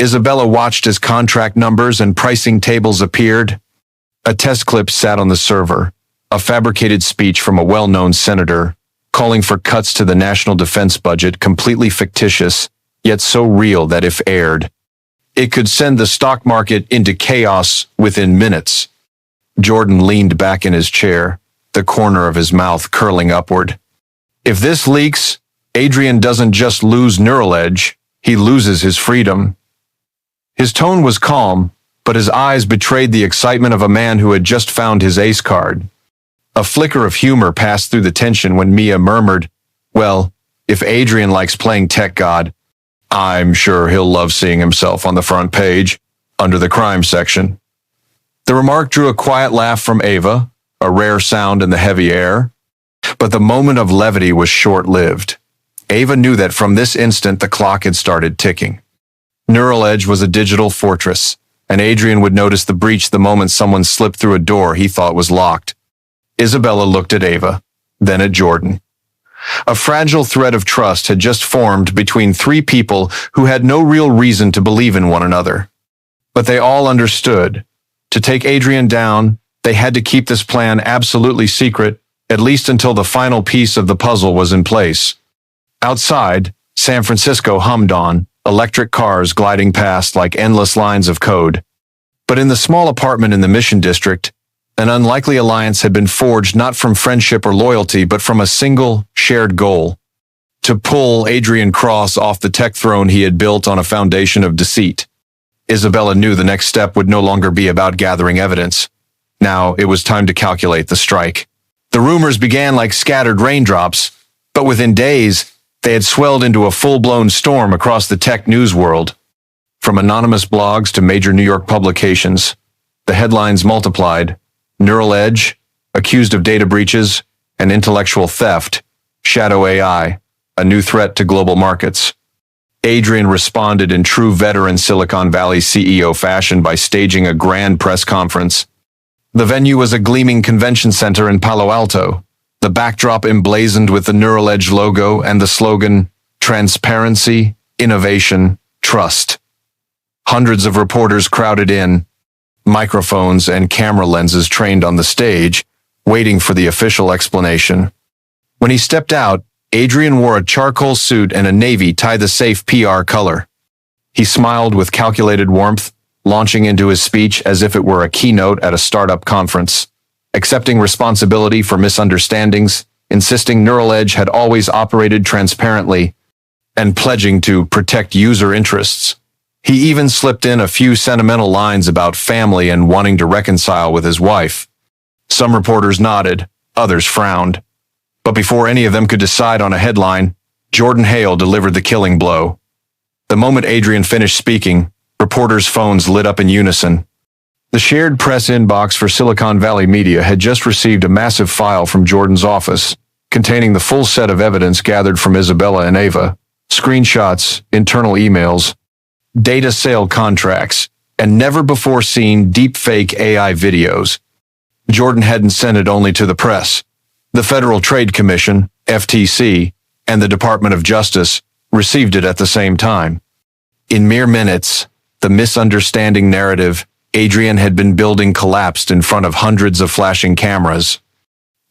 Isabella watched as contract numbers and pricing tables appeared. A test clip sat on the server, a fabricated speech from a well-known senator, calling for cuts to the national defense budget, completely fictitious, yet so real that if aired, it could send the stock market into chaos within minutes. Jordan leaned back in his chair, the corner of his mouth curling upward. If this leaks, Adrian doesn't just lose neural edge, he loses his freedom. His tone was calm, but his eyes betrayed the excitement of a man who had just found his ace card. A flicker of humor passed through the tension when Mia murmured, "Well, if Adrian likes playing tech god, I'm sure he'll love seeing himself on the front page, under the crime section." The remark drew a quiet laugh from Ava, a rare sound in the heavy air. But the moment of levity was short-lived. Ava knew that from this instant the clock had started ticking. Neural Edge was a digital fortress, and Adrian would notice the breach the moment someone slipped through a door he thought was locked. Isabella looked at Ava, then at Jordan. A fragile thread of trust had just formed between three people who had no real reason to believe in one another. But they all understood. To take Adrian down, they had to keep this plan absolutely secret, at least until the final piece of the puzzle was in place. Outside, San Francisco hummed on, electric cars gliding past like endless lines of code. But in the small apartment in the Mission District, an unlikely alliance had been forged not from friendship or loyalty, but from a single, shared goal: to pull Adrian Cross off the tech throne he had built on a foundation of deceit. Isabella knew the next step would no longer be about gathering evidence. Now it was time to calculate the strike. The rumors began like scattered raindrops, but within days, they had swelled into a full-blown storm across the tech news world. From anonymous blogs to major New York publications, the headlines multiplied. Neural Edge, accused of data breaches and intellectual theft. Shadow AI, a new threat to global markets. Adrian responded in true veteran Silicon Valley CEO fashion by staging a grand press conference. The venue was a gleaming convention center in Palo Alto, the backdrop emblazoned with the Neural Edge logo and the slogan, "Transparency, Innovation, Trust." Hundreds of reporters crowded in, microphones and camera lenses trained on the stage, waiting for the official explanation. When he stepped out, Adrian wore a charcoal suit and a navy tie-the-safe PR color. He smiled with calculated warmth, launching into his speech as if it were a keynote at a startup conference, accepting responsibility for misunderstandings, insisting Neural Edge had always operated transparently, and pledging to protect user interests. He even slipped in a few sentimental lines about family and wanting to reconcile with his wife. Some reporters nodded, others frowned. But before any of them could decide on a headline, Jordan Hale delivered the killing blow. The moment Adrian finished speaking, reporters' phones lit up in unison. The shared press inbox for Silicon Valley media had just received a massive file from Jordan's office, containing the full set of evidence gathered from Isabella and Ava, screenshots, internal emails, data sale contracts, and never-before-seen deepfake AI videos. Jordan hadn't sent it only to the press. The Federal Trade Commission, FTC, and the Department of Justice received it at the same time. In mere minutes, the misunderstanding narrative Adrian had been building collapsed in front of hundreds of flashing cameras.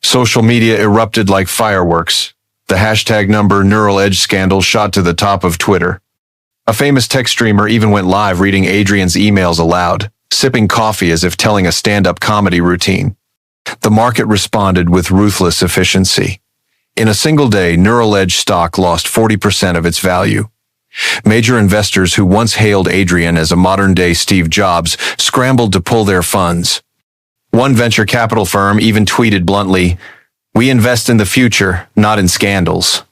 Social media erupted like fireworks. The hashtag number Neural Edge scandal shot to the top of Twitter. A famous tech streamer even went live reading Adrian's emails aloud, sipping coffee as if telling a stand-up comedy routine. The market responded with ruthless efficiency. In a single day, Neural Edge stock lost 40% of its value. Major investors who once hailed Adrian as a modern-day Steve Jobs scrambled to pull their funds. One venture capital firm even tweeted bluntly, "We invest in the future, not in scandals."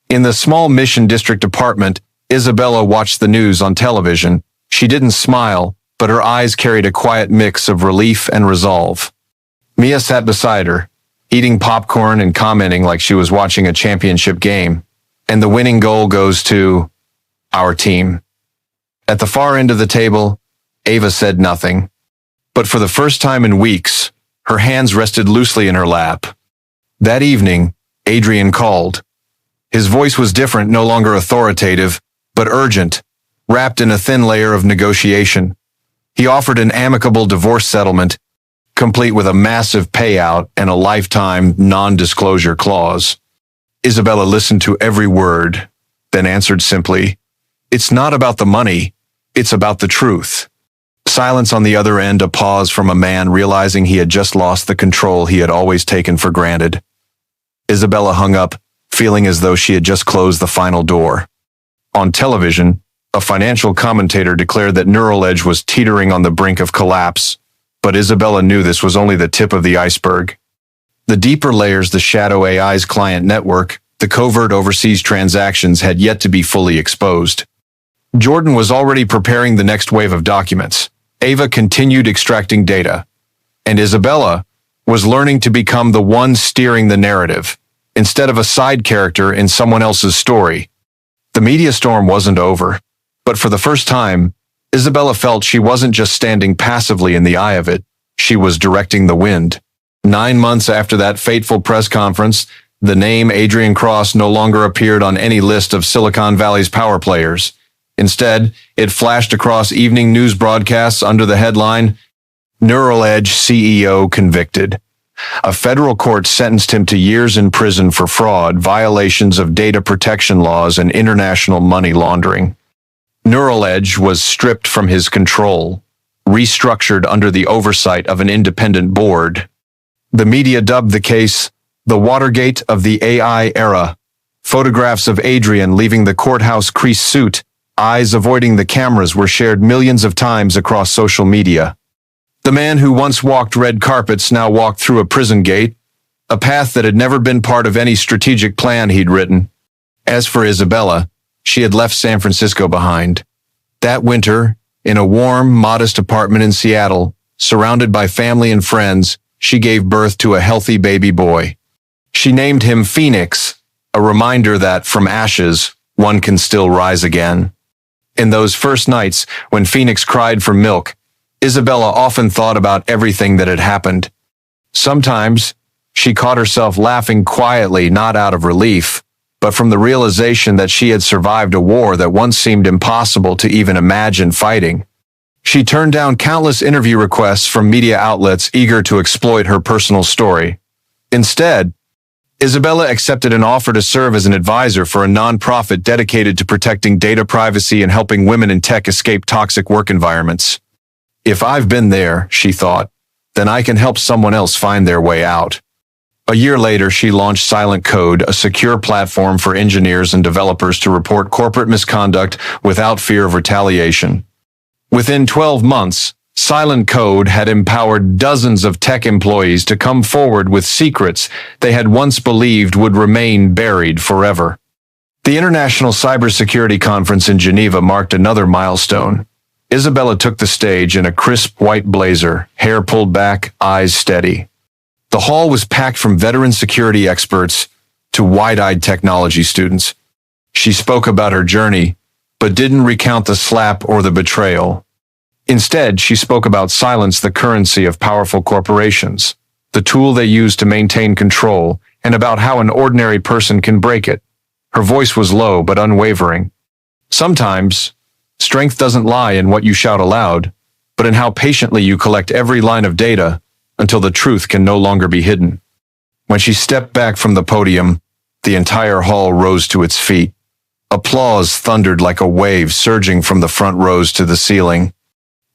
In the small Mission District apartment, Isabella watched the news on television. She didn't smile, but her eyes carried a quiet mix of relief and resolve. Mia sat beside her, eating popcorn and commenting like she was watching a championship game. And the winning goal goes to our team. At the far end of the table, Ava said nothing. But for the first time in weeks, her hands rested loosely in her lap. That evening, Adrian called. His voice was different, no longer authoritative, but urgent, wrapped in a thin layer of negotiation. He offered an amicable divorce settlement, complete with a massive payout and a lifetime non-disclosure clause. Isabella listened to every word, then answered simply, "It's not about the money, it's about the truth." Silence on the other end, a pause from a man realizing he had just lost the control he had always taken for granted. Isabella hung up, feeling as though she had just closed the final door. On television, a financial commentator declared that Neural Edge was teetering on the brink of collapse, but Isabella knew this was only the tip of the iceberg. The deeper layers, the shadow AI's client network, the covert overseas transactions had yet to be fully exposed. Jordan was already preparing the next wave of documents. Ava continued extracting data, and Isabella was learning to become the one steering the narrative, instead of a side character in someone else's story. The media storm wasn't over, but for the first time, Isabella felt she wasn't just standing passively in the eye of it, she was directing the wind. 9 months after that fateful press conference, the name Adrian Cross no longer appeared on any list of Silicon Valley's power players. Instead, it flashed across evening news broadcasts under the headline, "Neural Edge CEO convicted." A federal court sentenced him to years in prison for fraud, violations of data protection laws, and international money laundering. Neural Edge was stripped from his control, restructured under the oversight of an independent board. The media dubbed the case the Watergate of the AI era. Photographs of Adrian leaving the courthouse creased suit, eyes avoiding the cameras, were shared millions of times across social media. The man who once walked red carpets now walked through a prison gate, a path that had never been part of any strategic plan he'd written. As for Isabella, she had left San Francisco behind. That winter, in a warm, modest apartment in Seattle, surrounded by family and friends, she gave birth to a healthy baby boy. She named him Phoenix, a reminder that from ashes, one can still rise again. In those first nights, when Phoenix cried for milk, Isabella often thought about everything that had happened. Sometimes, she caught herself laughing quietly, not out of relief, but from the realization that she had survived a war that once seemed impossible to even imagine fighting. She turned down countless interview requests from media outlets eager to exploit her personal story. Instead, Isabella accepted an offer to serve as an advisor for a nonprofit dedicated to protecting data privacy and helping women in tech escape toxic work environments. If I've been there, she thought, then I can help someone else find their way out. A year later, she launched Silent Code, a secure platform for engineers and developers to report corporate misconduct without fear of retaliation. Within 12 months, Silent Code had empowered dozens of tech employees to come forward with secrets they had once believed would remain buried forever. The International Cybersecurity Conference in Geneva marked another milestone. Isabella took the stage in a crisp white blazer, hair pulled back, eyes steady. The hall was packed from veteran security experts to wide-eyed technology students. She spoke about her journey, but didn't recount the slap or the betrayal. Instead, she spoke about silence, the currency of powerful corporations, the tool they use to maintain control, and about how an ordinary person can break it. Her voice was low but unwavering. Sometimes, strength doesn't lie in what you shout aloud, but in how patiently you collect every line of data until the truth can no longer be hidden. When she stepped back from the podium, the entire hall rose to its feet. Applause thundered like a wave surging from the front rows to the ceiling.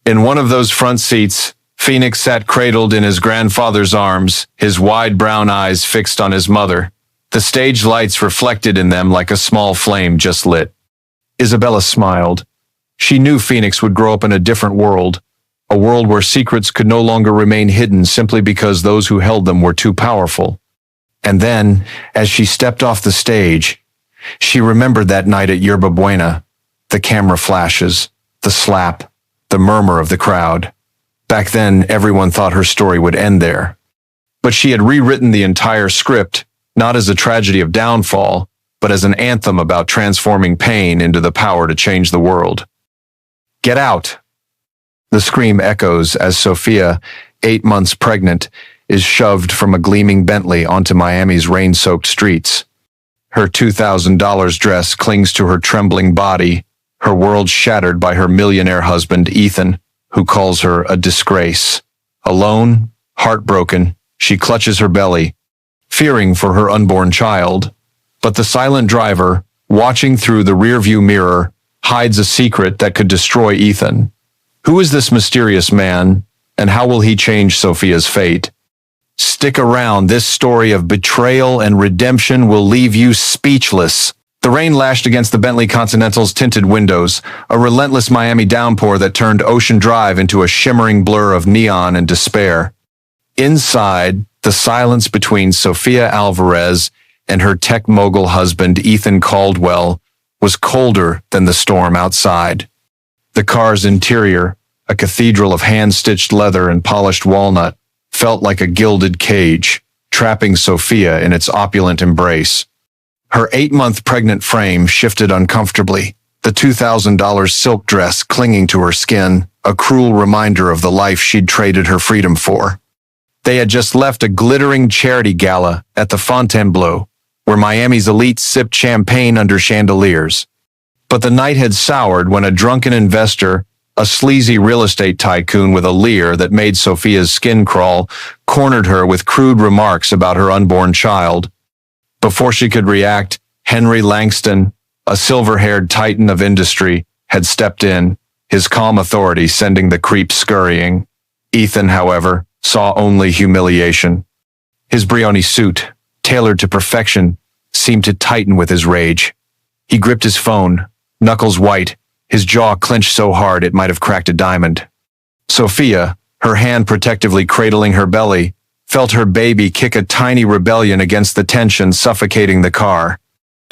In one of those front seats, Phoenix sat cradled in his grandfather's arms, his wide brown eyes fixed on his mother. The stage lights reflected in them like a small flame just lit. Isabella smiled. She knew Phoenix would grow up in a different world, a world where secrets could no longer remain hidden simply because those who held them were too powerful. And then, as she stepped off the stage, she remembered that night at Yerba Buena, the camera flashes, the slap, the murmur of the crowd. Back then, everyone thought her story would end there. But she had rewritten the entire script, not as a tragedy of downfall, but as an anthem about transforming pain into the power to change the world. "Get out!" The scream echoes as Sophia, 8 months pregnant, is shoved from a gleaming Bentley onto Miami's rain-soaked streets. Her $2,000 dress clings to her trembling body, her world shattered by her millionaire husband, Ethan, who calls her a disgrace. Alone, heartbroken, she clutches her belly, fearing for her unborn child. But the silent driver, watching through the rearview mirror, hides a secret that could destroy Ethan. Who is this mysterious man, and how will he change Sophia's fate? Stick around, this story of betrayal and redemption will leave you speechless. The rain lashed against the Bentley Continental's tinted windows, a relentless Miami downpour that turned Ocean Drive into a shimmering blur of neon and despair. Inside, the silence between Sofia Alvarez and her tech mogul husband, Ethan Caldwell, was colder than the storm outside. The car's interior, a cathedral of hand-stitched leather and polished walnut, felt like a gilded cage, trapping Sophia in its opulent embrace. Her 8-month pregnant frame shifted uncomfortably, the $2,000 silk dress clinging to her skin, a cruel reminder of the life she'd traded her freedom for. They had just left a glittering charity gala at the Fontainebleau, where Miami's elites sipped champagne under chandeliers. But the night had soured when a drunken investor, a sleazy real estate tycoon with a leer that made Sophia's skin crawl, cornered her with crude remarks about her unborn child. Before she could react, Henry Langston, a silver-haired titan of industry, had stepped in, his calm authority sending the creeps scurrying. Ethan, however, saw only humiliation. His Brioni suit, tailored to perfection, seemed to tighten with his rage. He gripped his phone, knuckles white, his jaw clenched so hard it might have cracked a diamond. Sophia, her hand protectively cradling her belly, felt her baby kick a tiny rebellion against the tension suffocating the car.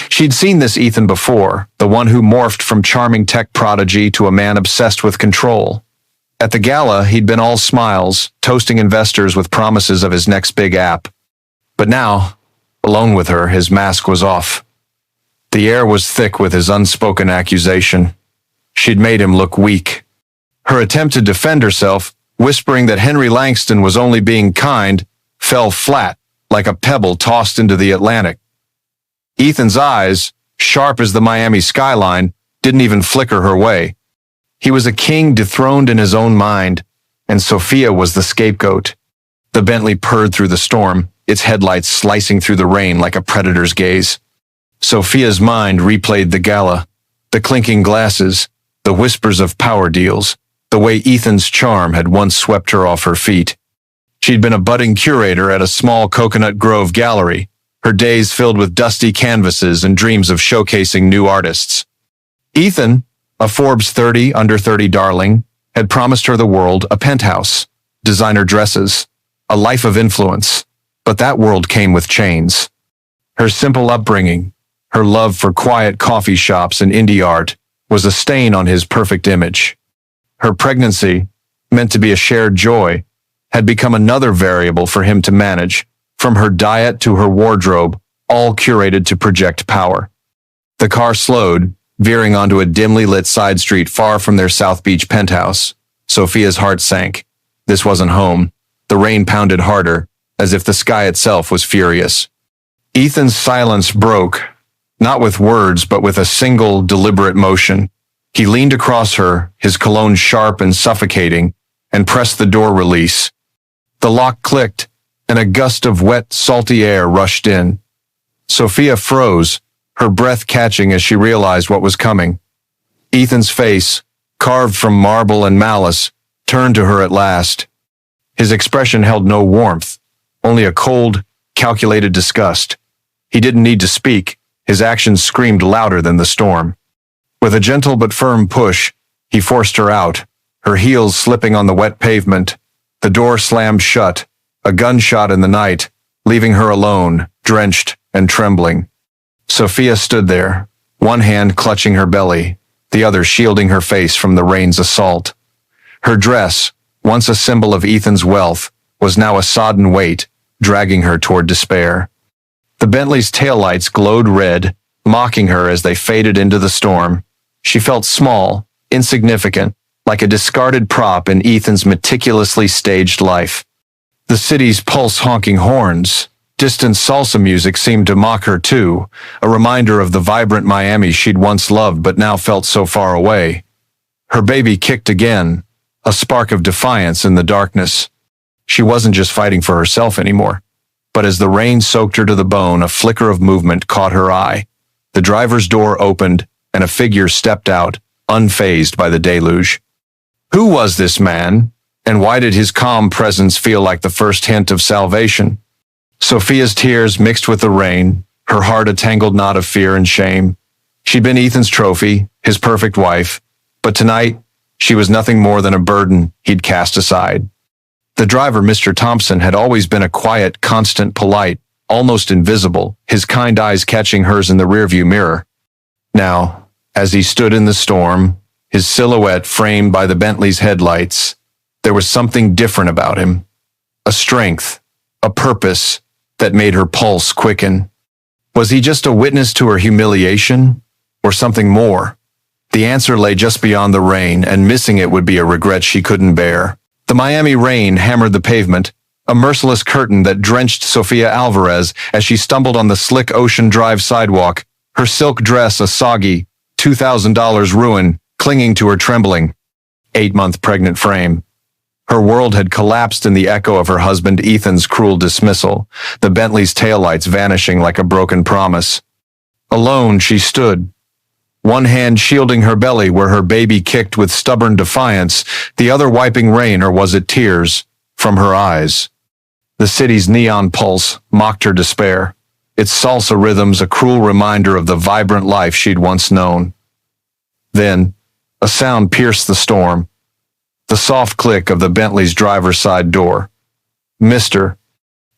She'd seen this Ethan before, the one who morphed from charming tech prodigy to a man obsessed with control. At the gala, he'd been all smiles, toasting investors with promises of his next big app. But now, alone with her, his mask was off. The air was thick with his unspoken accusation. She'd made him look weak. Her attempt to defend herself, whispering that Henry Langston was only being kind, fell flat, like a pebble tossed into the Atlantic. Ethan's eyes, sharp as the Miami skyline, didn't even flicker her way. He was a king dethroned in his own mind, and Sophia was the scapegoat. The Bentley purred through the storm, its headlights slicing through the rain like a predator's gaze. Sophia's mind replayed the gala, the clinking glasses, the whispers of power deals, the way Ethan's charm had once swept her off her feet. She'd been a budding curator at a small Coconut Grove gallery, her days filled with dusty canvases and dreams of showcasing new artists. Ethan, a Forbes 30 under 30 darling, had promised her the world, a penthouse, designer dresses, a life of influence, but that world came with chains. Her simple upbringing, her love for quiet coffee shops and indie art, was a stain on his perfect image. Her pregnancy, meant to be a shared joy, had become another variable for him to manage, from her diet to her wardrobe, all curated to project power. The car slowed, veering onto a dimly lit side street far from their South Beach penthouse. Sophia's heart sank. This wasn't home. The rain pounded harder, as if the sky itself was furious. Ethan's silence broke, not with words, but with a single, deliberate motion. He leaned across her, his cologne sharp and suffocating, and pressed the door release. The lock clicked, and a gust of wet, salty air rushed in. Sophia froze, her breath catching as she realized what was coming. Ethan's face, carved from marble and malice, turned to her at last. His expression held no warmth, only a cold, calculated disgust. He didn't need to speak. His actions screamed louder than the storm. With a gentle but firm push, he forced her out, her heels slipping on the wet pavement. The door slammed shut, a gunshot in the night, leaving her alone, drenched and trembling. Sophia stood there, one hand clutching her belly, the other shielding her face from the rain's assault. Her dress, once a symbol of Ethan's wealth, was now a sodden weight, dragging her toward despair. The Bentley's taillights glowed red, mocking her as they faded into the storm. She felt small, insignificant, like a discarded prop in Ethan's meticulously staged life. The city's pulse-honking horns, distant salsa music seemed to mock her too, a reminder of the vibrant Miami she'd once loved but now felt so far away. Her baby kicked again, a spark of defiance in the darkness. She wasn't just fighting for herself anymore. But as the rain soaked her to the bone, a flicker of movement caught her eye. The driver's door opened, and a figure stepped out, unfazed by the deluge. Who was this man, and why did his calm presence feel like the first hint of salvation? Sophia's tears mixed with the rain, her heart a tangled knot of fear and shame. She'd been Ethan's trophy, his perfect wife, but tonight, she was nothing more than a burden he'd cast aside. The driver, Mr. Thompson, had always been a quiet, constant, polite, almost invisible, his kind eyes catching hers in the rearview mirror. Now, as he stood in the storm, his silhouette framed by the Bentley's headlights, there was something different about him. A strength, a purpose that made her pulse quicken. Was he just a witness to her humiliation, or something more? The answer lay just beyond the rain, and missing it would be a regret she couldn't bear. The Miami rain hammered the pavement, a merciless curtain that drenched Sofia Alvarez as she stumbled on the slick Ocean Drive sidewalk, her silk dress a soggy, $2,000 ruin, clinging to her trembling, 8-month pregnant frame. Her world had collapsed in the echo of her husband Ethan's cruel dismissal, the Bentley's taillights vanishing like a broken promise. Alone she stood, one hand shielding her belly where her baby kicked with stubborn defiance, the other wiping rain, or was it tears, from her eyes. The city's neon pulse mocked her despair, its salsa rhythms a cruel reminder of the vibrant life she'd once known. Then, a sound pierced the storm, the soft click of the Bentley's driver's side door. Mr.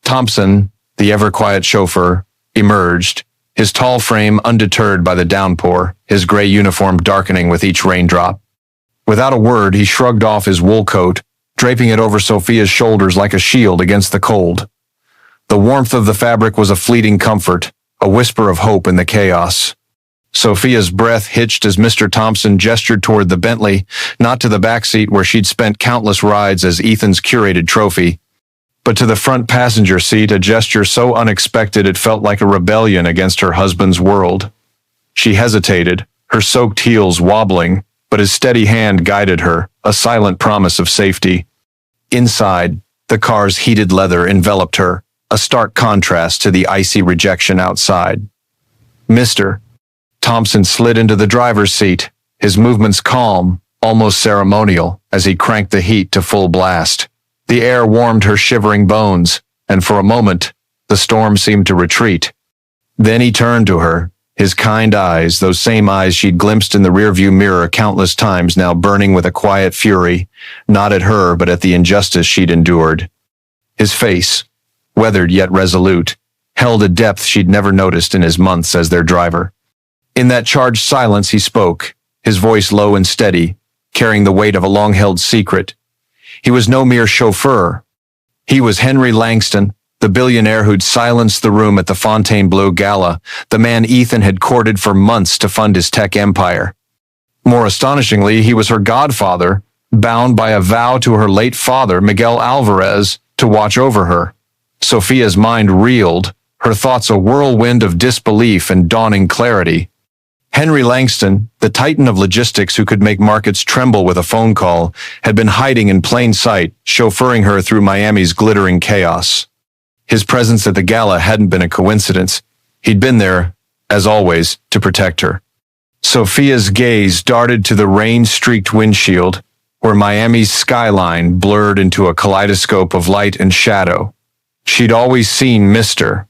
Thompson, the ever-quiet chauffeur, emerged, his tall frame undeterred by the downpour, his gray uniform darkening with each raindrop. Without a word, he shrugged off his wool coat, draping it over Sophia's shoulders like a shield against the cold. The warmth of the fabric was a fleeting comfort, a whisper of hope in the chaos. Sophia's breath hitched as Mr. Thompson gestured toward the Bentley, not to the back seat where she'd spent countless rides as Ethan's curated trophy, but to the front passenger seat, a gesture so unexpected it felt like a rebellion against her husband's world. She hesitated, her soaked heels wobbling, but his steady hand guided her, a silent promise of safety. Inside, the car's heated leather enveloped her, a stark contrast to the icy rejection outside. Mr. Thompson slid into the driver's seat, his movements calm, almost ceremonial, as he cranked the heat to full blast. The air warmed her shivering bones, and for a moment, the storm seemed to retreat. Then he turned to her, his kind eyes, those same eyes she'd glimpsed in the rearview mirror countless times, now burning with a quiet fury, not at her but at the injustice she'd endured. His face, weathered yet resolute, held a depth she'd never noticed in his months as their driver. In that charged silence he spoke, his voice low and steady, carrying the weight of a long-held secret. He was no mere chauffeur. He was Henry Langston, the billionaire who'd silenced the room at the Fontainebleau Gala, the man Ethan had courted for months to fund his tech empire. More astonishingly, he was her godfather, bound by a vow to her late father, Miguel Alvarez, to watch over her. Sophia's mind reeled, her thoughts a whirlwind of disbelief and dawning clarity. Henry Langston, the titan of logistics who could make markets tremble with a phone call, had been hiding in plain sight, chauffeuring her through Miami's glittering chaos. His presence at the gala hadn't been a coincidence. He'd been there, as always, to protect her. Sophia's gaze darted to the rain-streaked windshield, where Miami's skyline blurred into a kaleidoscope of light and shadow. She'd always seen Mr.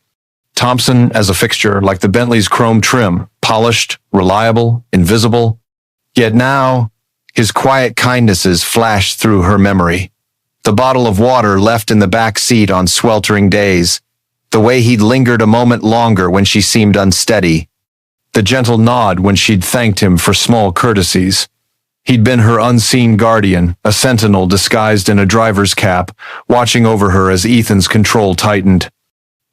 Thompson as a fixture, like the Bentley's chrome trim, polished, reliable, invisible. Yet now, his quiet kindnesses flashed through her memory. The bottle of water left in the back seat on sweltering days, the way he'd lingered a moment longer when she seemed unsteady, the gentle nod when she'd thanked him for small courtesies. He'd been her unseen guardian, a sentinel disguised in a driver's cap, watching over her as Ethan's control tightened.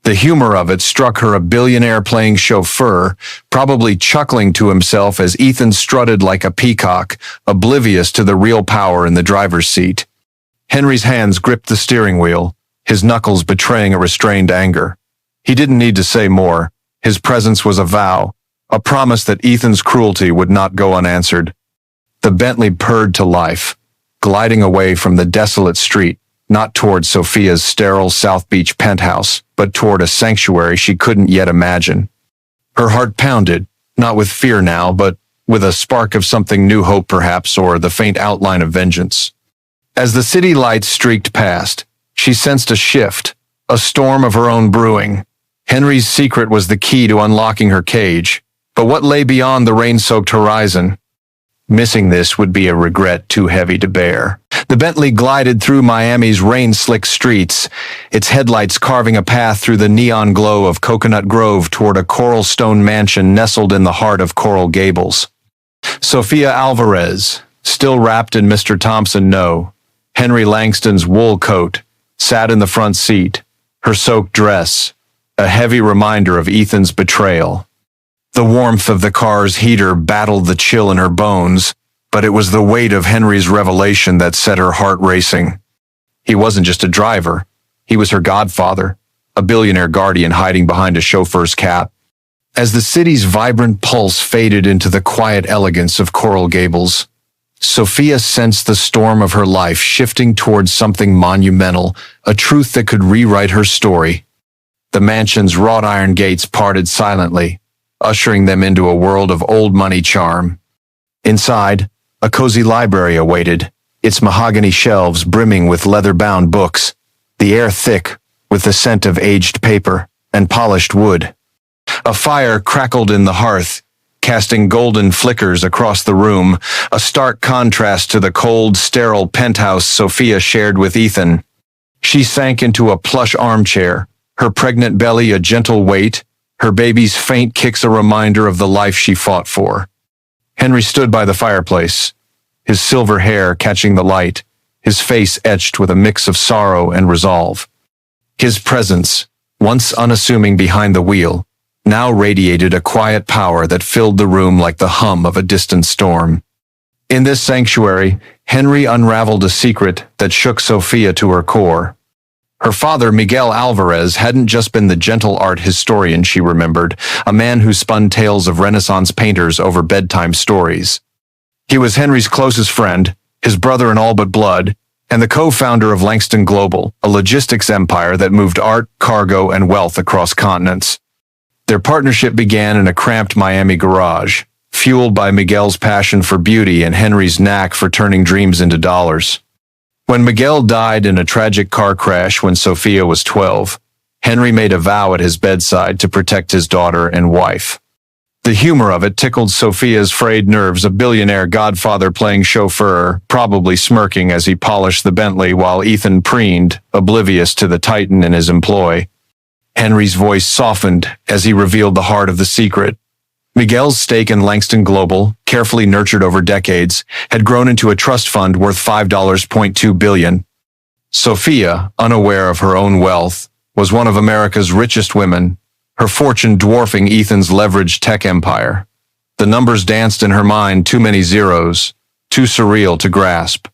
The humor of it struck her a billionaire playing chauffeur, probably chuckling to himself as Ethan strutted like a peacock, oblivious to the real power in the driver's seat. Henry's hands gripped the steering wheel, his knuckles betraying a restrained anger. He didn't need to say more. His presence was a vow, a promise that Ethan's cruelty would not go unanswered. The Bentley purred to life, gliding away from the desolate street, not toward Sophia's sterile South Beach penthouse, but toward a sanctuary she couldn't yet imagine. Her heart pounded, not with fear now, but with a spark of something new, hope perhaps, or the faint outline of vengeance. As the city lights streaked past, she sensed a shift, a storm of her own brewing. Henry's secret was the key to unlocking her cage, but what lay beyond the rain-soaked horizon? Missing this would be a regret too heavy to bear. The Bentley glided through Miami's rain-slicked streets, its headlights carving a path through the neon glow of Coconut Grove toward a coral stone mansion nestled in the heart of Coral Gables. Sophia Alvarez, still wrapped in Mr. Thompson No. Henry Langston's wool coat, sat in the front seat, her soaked dress, a heavy reminder of Ethan's betrayal. The warmth of the car's heater battled the chill in her bones, but it was the weight of Henry's revelation that set her heart racing. He wasn't just a driver. He was her godfather, a billionaire guardian hiding behind a chauffeur's cap. As the city's vibrant pulse faded into the quiet elegance of Coral Gables, Sophia sensed the storm of her life shifting towards something monumental, a truth that could rewrite her story. The mansion's wrought iron gates parted silently, ushering them into a world of old money charm. Inside, a cozy library awaited, its mahogany shelves brimming with leather-bound books, the air thick with the scent of aged paper and polished wood. A fire crackled in the hearth, casting golden flickers across the room, a stark contrast to the cold, sterile penthouse Sophia shared with Ethan. She sank into a plush armchair, her pregnant belly a gentle weight, her baby's faint kicks a reminder of the life she fought for. Henry stood by the fireplace, his silver hair catching the light, his face etched with a mix of sorrow and resolve. His presence, once unassuming behind the wheel, now radiated a quiet power that filled the room like the hum of a distant storm. In this sanctuary, Henry unraveled a secret that shook Sophia to her core. Her father, Miguel Alvarez, hadn't just been the gentle art historian she remembered, a man who spun tales of Renaissance painters over bedtime stories. He was Henry's closest friend, his brother in all but blood, and the co-founder of Langston Global, a logistics empire that moved art, cargo, and wealth across continents. Their partnership began in a cramped Miami garage, fueled by Miguel's passion for beauty and Henry's knack for turning dreams into dollars. When Miguel died in a tragic car crash when Sophia was 12, Henry made a vow at his bedside to protect his daughter and wife. The humor of it tickled Sophia's frayed nerves, a billionaire godfather playing chauffeur, probably smirking as he polished the Bentley while Ethan preened, oblivious to the titan in his employ. Henry's voice softened as he revealed the heart of the secret. Miguel's stake in Langston Global, carefully nurtured over decades, had grown into a trust fund worth $5.2 billion. Sophia, unaware of her own wealth, was one of America's richest women, her fortune dwarfing Ethan's leveraged tech empire. The numbers danced in her mind, too many zeros, too surreal to grasp.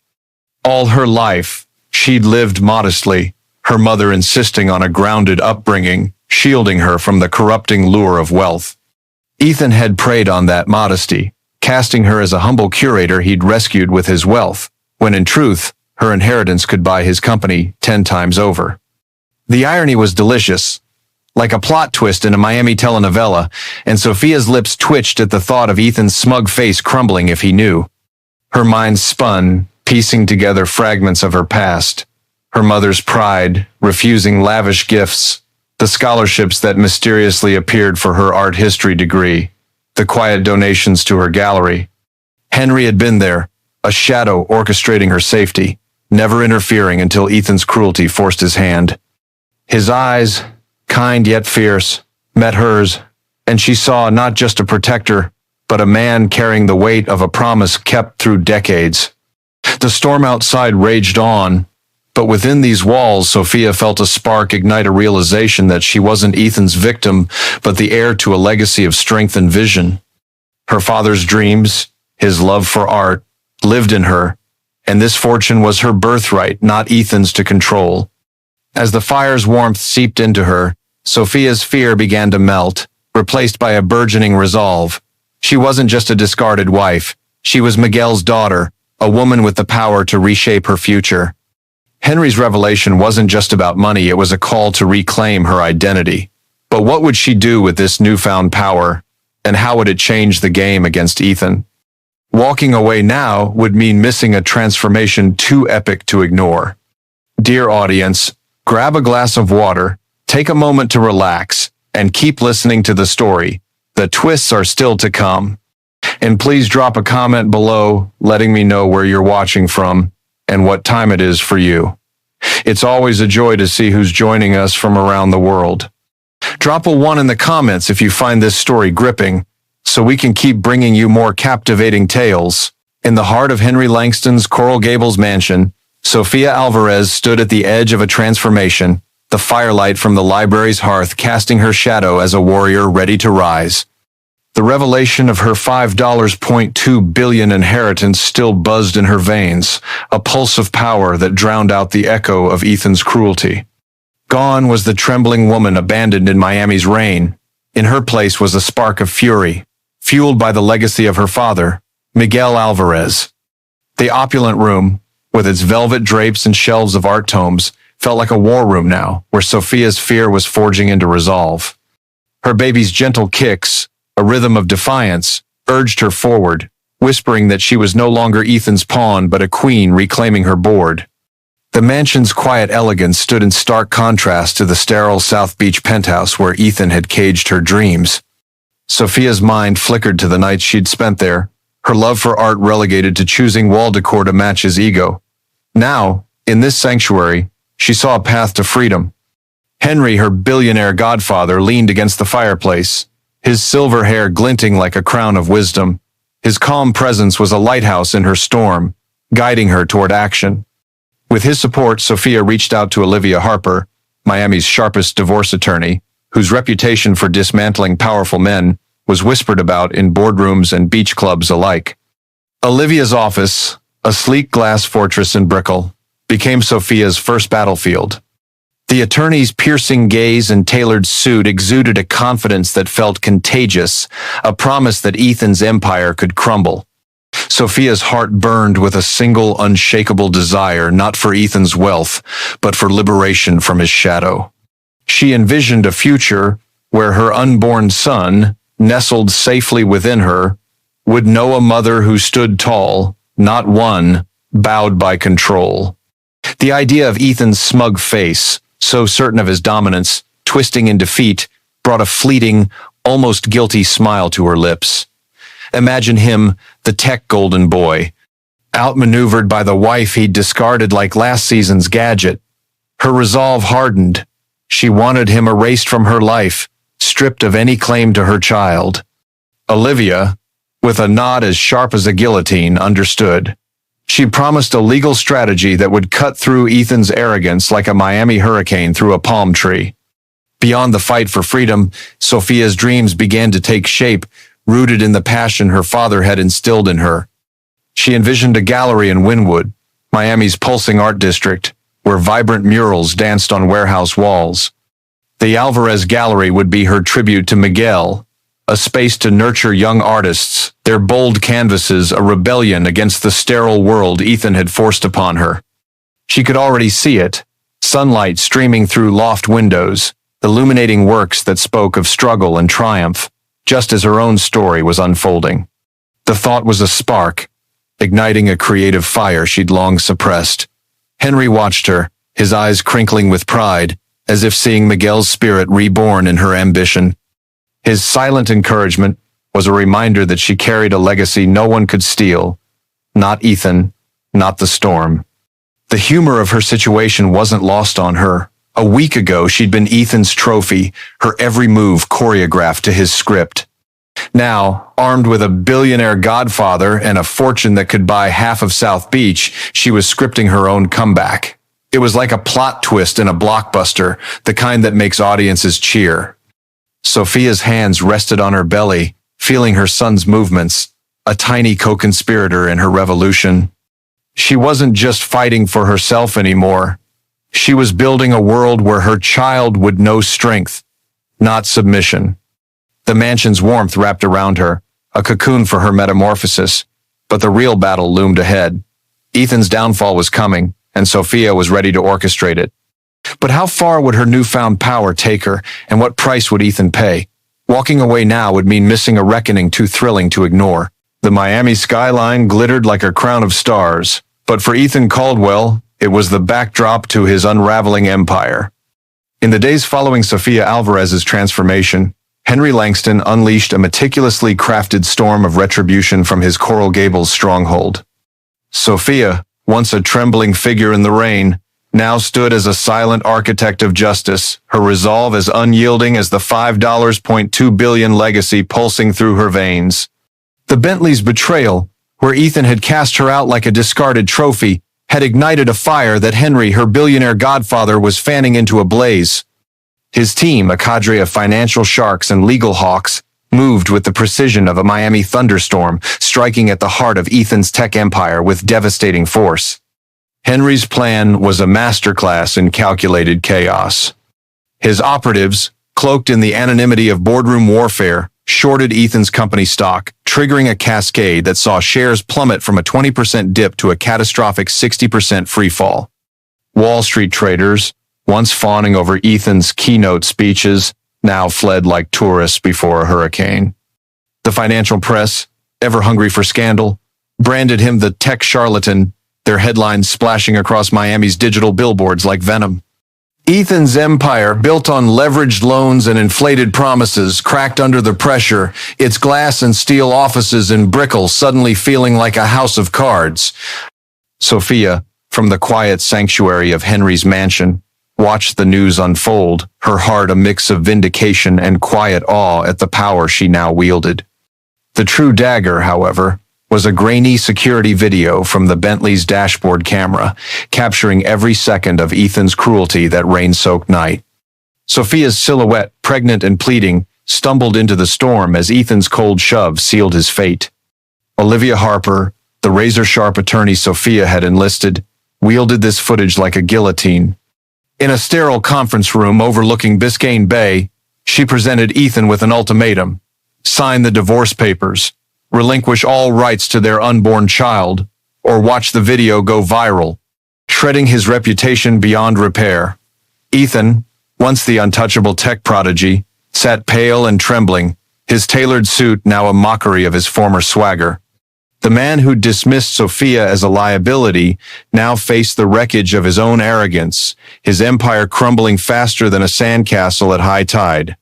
All her life, she'd lived modestly, her mother insisting on a grounded upbringing, shielding her from the corrupting lure of wealth. Ethan had preyed on that modesty, casting her as a humble curator he'd rescued with his wealth, when in truth, her inheritance could buy his company 10 times over. The irony was delicious, like a plot twist in a Miami telenovela, and Sophia's lips twitched at the thought of Ethan's smug face crumbling if he knew. Her mind spun, piecing together fragments of her past, her mother's pride, refusing lavish gifts, the scholarships that mysteriously appeared for her art history degree, the quiet donations to her gallery. Henry had been there, a shadow orchestrating her safety, never interfering until Ethan's cruelty forced his hand. His eyes, kind yet fierce, met hers, and she saw not just a protector, but a man carrying the weight of a promise kept through decades. The storm outside raged on, But within these walls, Sophia felt a spark ignite a realization that she wasn't Ethan's victim, but the heir to a legacy of strength and vision. Her father's dreams, his love for art, lived in her, and this fortune was her birthright, not Ethan's to control. As the fire's warmth seeped into her, Sophia's fear began to melt, replaced by a burgeoning resolve. She wasn't just a discarded wife. She was Miguel's daughter, a woman with the power to reshape her future. Henry's revelation wasn't just about money, it was a call to reclaim her identity. But what would she do with this newfound power, and how would it change the game against Ethan? Walking away now would mean missing a transformation too epic to ignore. Dear audience, grab a glass of water, take a moment to relax, and keep listening to the story. The twists are still to come. And please drop a comment below letting me know where you're watching from and what time it is for you. It's always a joy to see who's joining us from around the world. Drop a 1 in the comments if you find this story gripping, so we can keep bringing you more captivating tales. In the heart of Henry Langston's Coral Gables mansion, Sofia Alvarez stood at the edge of a transformation, the firelight from the library's hearth casting her shadow as a warrior ready to rise. The revelation of her $5.2 billion inheritance still buzzed in her veins, a pulse of power that drowned out the echo of Ethan's cruelty. Gone was the trembling woman abandoned in Miami's rain. In her place was a spark of fury, fueled by the legacy of her father, Miguel Alvarez. The opulent room, with its velvet drapes and shelves of art tomes, felt like a war room now, where Sophia's fear was forging into resolve. Her baby's gentle kicks, a rhythm of defiance, urged her forward, whispering that she was no longer Ethan's pawn but a queen reclaiming her board. The mansion's quiet elegance stood in stark contrast to the sterile South Beach penthouse where Ethan had caged her dreams. Sophia's mind flickered to the nights she'd spent there, her love for art relegated to choosing wall decor to match his ego. Now, in this sanctuary, she saw a path to freedom. Henry, her billionaire godfather, leaned against the fireplace, his silver hair glinting like a crown of wisdom. His calm presence was a lighthouse in her storm, guiding her toward action. With his support, Sophia reached out to Olivia Harper, Miami's sharpest divorce attorney, whose reputation for dismantling powerful men was whispered about in boardrooms and beach clubs alike. Olivia's office, a sleek glass fortress in Brickell, became Sophia's first battlefield. The attorney's piercing gaze and tailored suit exuded a confidence that felt contagious, a promise that Ethan's empire could crumble. Sophia's heart burned with a single unshakable desire, not for Ethan's wealth, but for liberation from his shadow. She envisioned a future where her unborn son, nestled safely within her, would know a mother who stood tall, not one, bowed by control. The idea of Ethan's smug face, so certain of his dominance, twisting in defeat, brought a fleeting, almost guilty smile to her lips. Imagine him, the tech golden boy, outmaneuvered by the wife he'd discarded like last season's gadget. Her resolve hardened. She wanted him erased from her life, stripped of any claim to her child. Olivia, with a nod as sharp as a guillotine, understood. She promised a legal strategy that would cut through Ethan's arrogance like a Miami hurricane through a palm tree. Beyond the fight for freedom, Sophia's dreams began to take shape, rooted in the passion her father had instilled in her. She envisioned a gallery in Wynwood, Miami's pulsing art district, where vibrant murals danced on warehouse walls. The Alvarez Gallery would be her tribute to Miguel, a space to nurture young artists, their bold canvases a rebellion against the sterile world Ethan had forced upon her. She could already see it, sunlight streaming through loft windows, illuminating works that spoke of struggle and triumph, just as her own story was unfolding. The thought was a spark, igniting a creative fire she'd long suppressed. Henry watched her, his eyes crinkling with pride, as if seeing Miguel's spirit reborn in her ambition. His silent encouragement was a reminder that she carried a legacy no one could steal. Not Ethan, not the storm. The humor of her situation wasn't lost on her. A week ago, she'd been Ethan's trophy, her every move choreographed to his script. Now, armed with a billionaire godfather and a fortune that could buy half of South Beach, she was scripting her own comeback. It was like a plot twist in a blockbuster, the kind that makes audiences cheer. Sophia's hands rested on her belly, feeling her son's movements, a tiny co-conspirator in her revolution. She wasn't just fighting for herself anymore. She was building a world where her child would know strength, not submission. The mansion's warmth wrapped around her, a cocoon for her metamorphosis, but the real battle loomed ahead. Ethan's downfall was coming, and Sophia was ready to orchestrate it. But how far would her newfound power take her, and what price would Ethan pay? Walking away now would mean missing a reckoning too thrilling to ignore. The Miami skyline glittered like a crown of stars, but for Ethan Caldwell, it was the backdrop to his unraveling empire. In the days following Sofia Alvarez's transformation, Henry Langston unleashed a meticulously crafted storm of retribution from his Coral Gables stronghold. Sophia, once a trembling figure in the rain, now stood as a silent architect of justice, her resolve as unyielding as the $5.2 billion legacy pulsing through her veins. The Bentley's betrayal, where Ethan had cast her out like a discarded trophy, had ignited a fire that Henry, her billionaire godfather, was fanning into a blaze. His team, a cadre of financial sharks and legal hawks, moved with the precision of a Miami thunderstorm, striking at the heart of Ethan's tech empire with devastating force. Henry's plan was a masterclass in calculated chaos. His operatives, cloaked in the anonymity of boardroom warfare, shorted Ethan's company stock, triggering a cascade that saw shares plummet from a 20% dip to a catastrophic 60% freefall. Wall Street traders, once fawning over Ethan's keynote speeches, now fled like tourists before a hurricane. The financial press, ever hungry for scandal, branded him the tech charlatan, their headlines splashing across Miami's digital billboards like venom. Ethan's empire, built on leveraged loans and inflated promises, cracked under the pressure, its glass and steel offices in Brickell suddenly feeling like a house of cards. Sophia, from the quiet sanctuary of Henry's mansion, watched the news unfold, her heart a mix of vindication and quiet awe at the power she now wielded. The true dagger, however, was a grainy security video from the Bentley's dashboard camera, capturing every second of Ethan's cruelty that rain-soaked night. Sophia's silhouette, pregnant and pleading, stumbled into the storm as Ethan's cold shove sealed his fate. Olivia Harper, the razor-sharp attorney Sophia had enlisted, wielded this footage like a guillotine. In a sterile conference room overlooking Biscayne Bay, she presented Ethan with an ultimatum: sign the divorce papers, relinquish all rights to their unborn child, or watch the video go viral, shredding his reputation beyond repair. Ethan, once the untouchable tech prodigy, sat pale and trembling, his tailored suit now a mockery of his former swagger. The man who dismissed Sophia as a liability now faced the wreckage of his own arrogance, his empire crumbling faster than a sandcastle at high tide.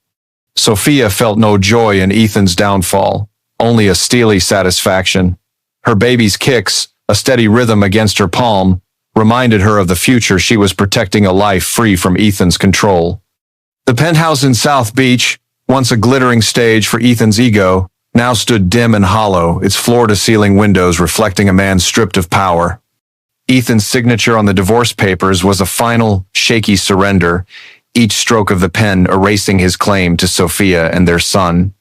Sophia felt no joy in Ethan's downfall, only a steely satisfaction. Her baby's kicks, a steady rhythm against her palm, reminded her of the future she was protecting, a life free from Ethan's control. The penthouse in South Beach, once a glittering stage for Ethan's ego, now stood dim and hollow, its floor-to-ceiling windows reflecting a man stripped of power. Ethan's signature on the divorce papers was a final, shaky surrender, each stroke of the pen erasing his claim to Sophia and their son.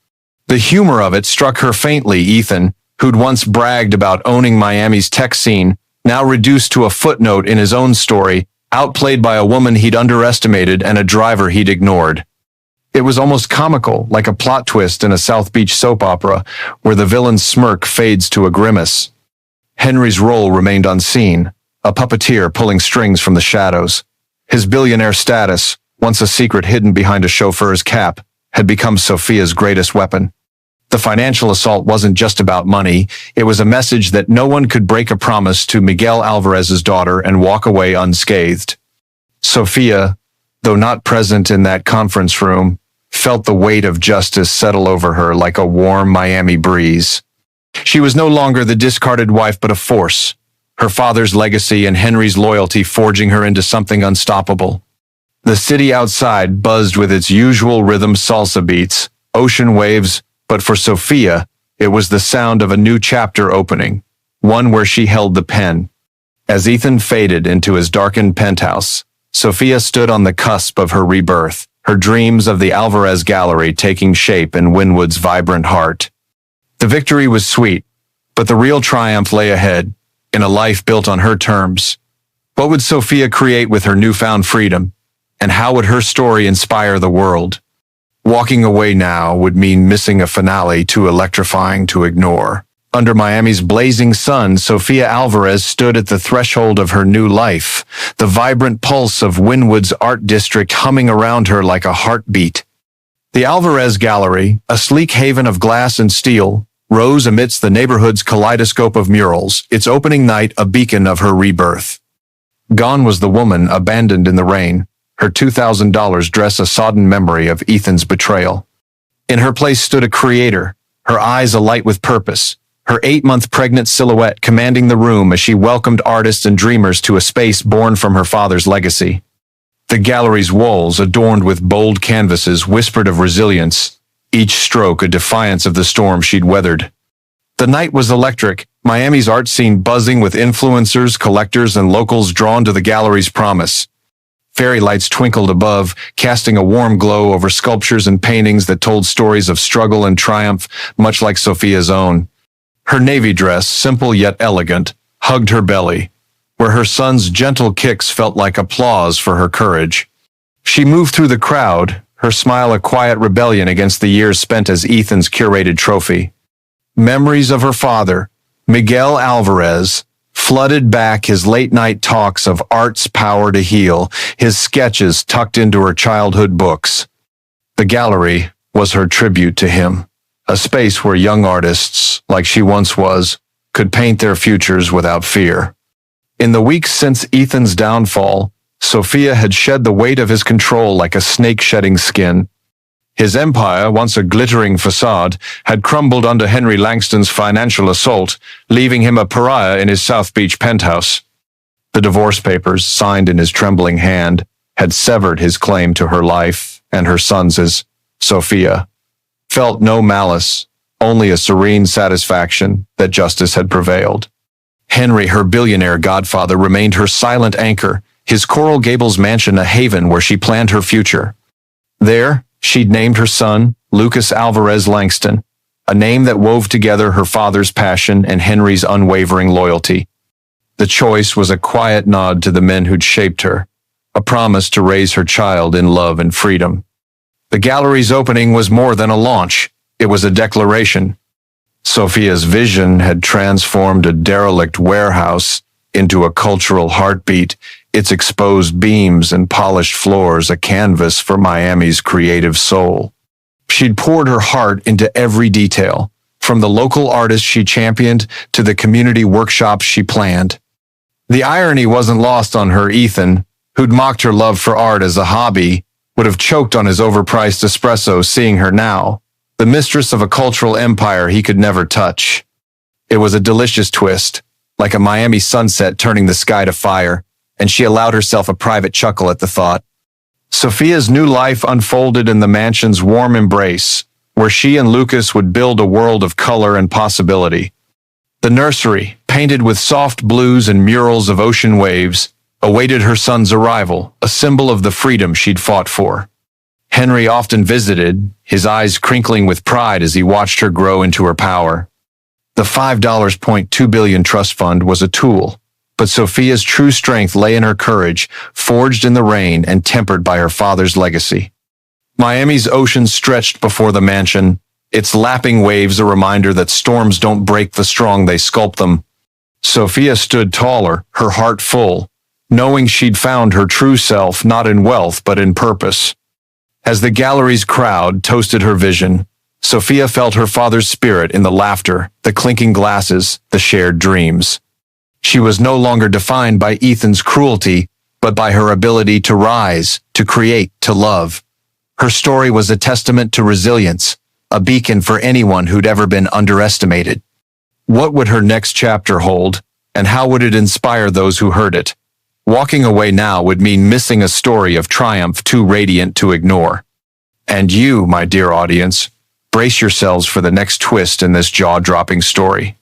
The humor of it struck her faintly. Ethan, who'd once bragged about owning Miami's tech scene, now reduced to a footnote in his own story, outplayed by a woman he'd underestimated and a driver he'd ignored. It was almost comical, like a plot twist in a South Beach soap opera, where the villain's smirk fades to a grimace. Henry's role remained unseen, a puppeteer pulling strings from the shadows. His billionaire status, once a secret hidden behind a chauffeur's cap, had become Sophia's greatest weapon. The financial assault wasn't just about money, it was a message that no one could break a promise to Miguel Alvarez's daughter and walk away unscathed. Sophia, though not present in that conference room, felt the weight of justice settle over her like a warm Miami breeze. She was no longer the discarded wife but a force, her father's legacy and Henry's loyalty forging her into something unstoppable. The city outside buzzed with its usual rhythm salsa beats, ocean waves, but for Sophia, it was the sound of a new chapter opening, one where she held the pen. As Ethan faded into his darkened penthouse, Sophia stood on the cusp of her rebirth, her dreams of the Alvarez Gallery taking shape in Winwood's vibrant heart. The victory was sweet, but the real triumph lay ahead, in a life built on her terms. What would Sophia create with her newfound freedom, and how would her story inspire the world? Walking away now would mean missing a finale too electrifying to ignore. Under Miami's blazing sun, Sophia Alvarez stood at the threshold of her new life, the vibrant pulse of Winwood's art district humming around her like a heartbeat. The Alvarez Gallery, a sleek haven of glass and steel, rose amidst the neighborhood's kaleidoscope of murals, its opening night a beacon of her rebirth. Gone was the woman abandoned in the rain, her $2,000 dress a sodden memory of Ethan's betrayal. In her place stood a creator, her eyes alight with purpose, her 8-month pregnant silhouette commanding the room as she welcomed artists and dreamers to a space born from her father's legacy. The gallery's walls, adorned with bold canvases, whispered of resilience, each stroke a defiance of the storm she'd weathered. The night was electric, Miami's art scene buzzing with influencers, collectors, and locals drawn to the gallery's promise. Fairy lights twinkled above, casting a warm glow over sculptures and paintings that told stories of struggle and triumph, much like Sophia's own. Her navy dress, simple yet elegant, hugged her belly, where her son's gentle kicks felt like applause for her courage. She moved through the crowd, her smile a quiet rebellion against the years spent as Ethan's curated trophy. Memories of her father, Miguel Alvarez, flooded back his late-night talks of art's power to heal, his sketches tucked into her childhood books. The gallery was her tribute to him, a space where young artists, like she once was, could paint their futures without fear. In the weeks since Ethan's downfall, Sophia had shed the weight of his control like a snake shedding skin. His empire, once a glittering facade, had crumbled under Henry Langston's financial assault, leaving him a pariah in his South Beach penthouse. The divorce papers, signed in his trembling hand, had severed his claim to her life and her son's. Sophia felt no malice, only a serene satisfaction that justice had prevailed. Henry, her billionaire godfather, remained her silent anchor, his Coral Gables mansion a haven where she planned her future. There, she'd named her son, Lucas Alvarez Langston, a name that wove together her father's passion and Henry's unwavering loyalty. The choice was a quiet nod to the men who'd shaped her, a promise to raise her child in love and freedom. The gallery's opening was more than a launch, it was a declaration. Sophia's vision had transformed a derelict warehouse into a cultural heartbeat, its exposed beams and polished floors a canvas for Miami's creative soul. She'd poured her heart into every detail, from the local artists she championed to the community workshops she planned. The irony wasn't lost on her. Ethan, who'd mocked her love for art as a hobby, would have choked on his overpriced espresso seeing her now, the mistress of a cultural empire he could never touch. It was a delicious twist, like a Miami sunset turning the sky to fire, and she allowed herself a private chuckle at the thought. Sophia's new life unfolded in the mansion's warm embrace, where she and Lucas would build a world of color and possibility. The nursery, painted with soft blues and murals of ocean waves, awaited her son's arrival, a symbol of the freedom she'd fought for. Henry often visited, his eyes crinkling with pride as he watched her grow into her power. The $5.2 billion trust fund was a tool, but Sophia's true strength lay in her courage, forged in the rain and tempered by her father's legacy. Miami's ocean stretched before the mansion, its lapping waves a reminder that storms don't break the strong, they sculpt them. Sophia stood taller, her heart full, knowing she'd found her true self not in wealth but in purpose. As the gallery's crowd toasted her vision, Sophia felt her father's spirit in the laughter, the clinking glasses, the shared dreams. She was no longer defined by Ethan's cruelty, but by her ability to rise, to create, to love. Her story was a testament to resilience, a beacon for anyone who'd ever been underestimated. What would her next chapter hold, and how would it inspire those who heard it? Walking away now would mean missing a story of triumph too radiant to ignore. And you, my dear audience, brace yourselves for the next twist in this jaw-dropping story.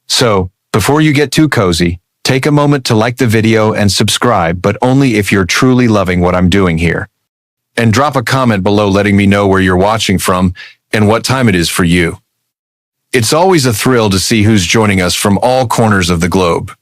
So, before you get too cozy, Take a moment to like the video and subscribe, but only if you're truly loving what I'm doing here. And drop a comment below letting me know where you're watching from and what time it is for you. It's always a thrill to see who's joining us from all corners of the globe.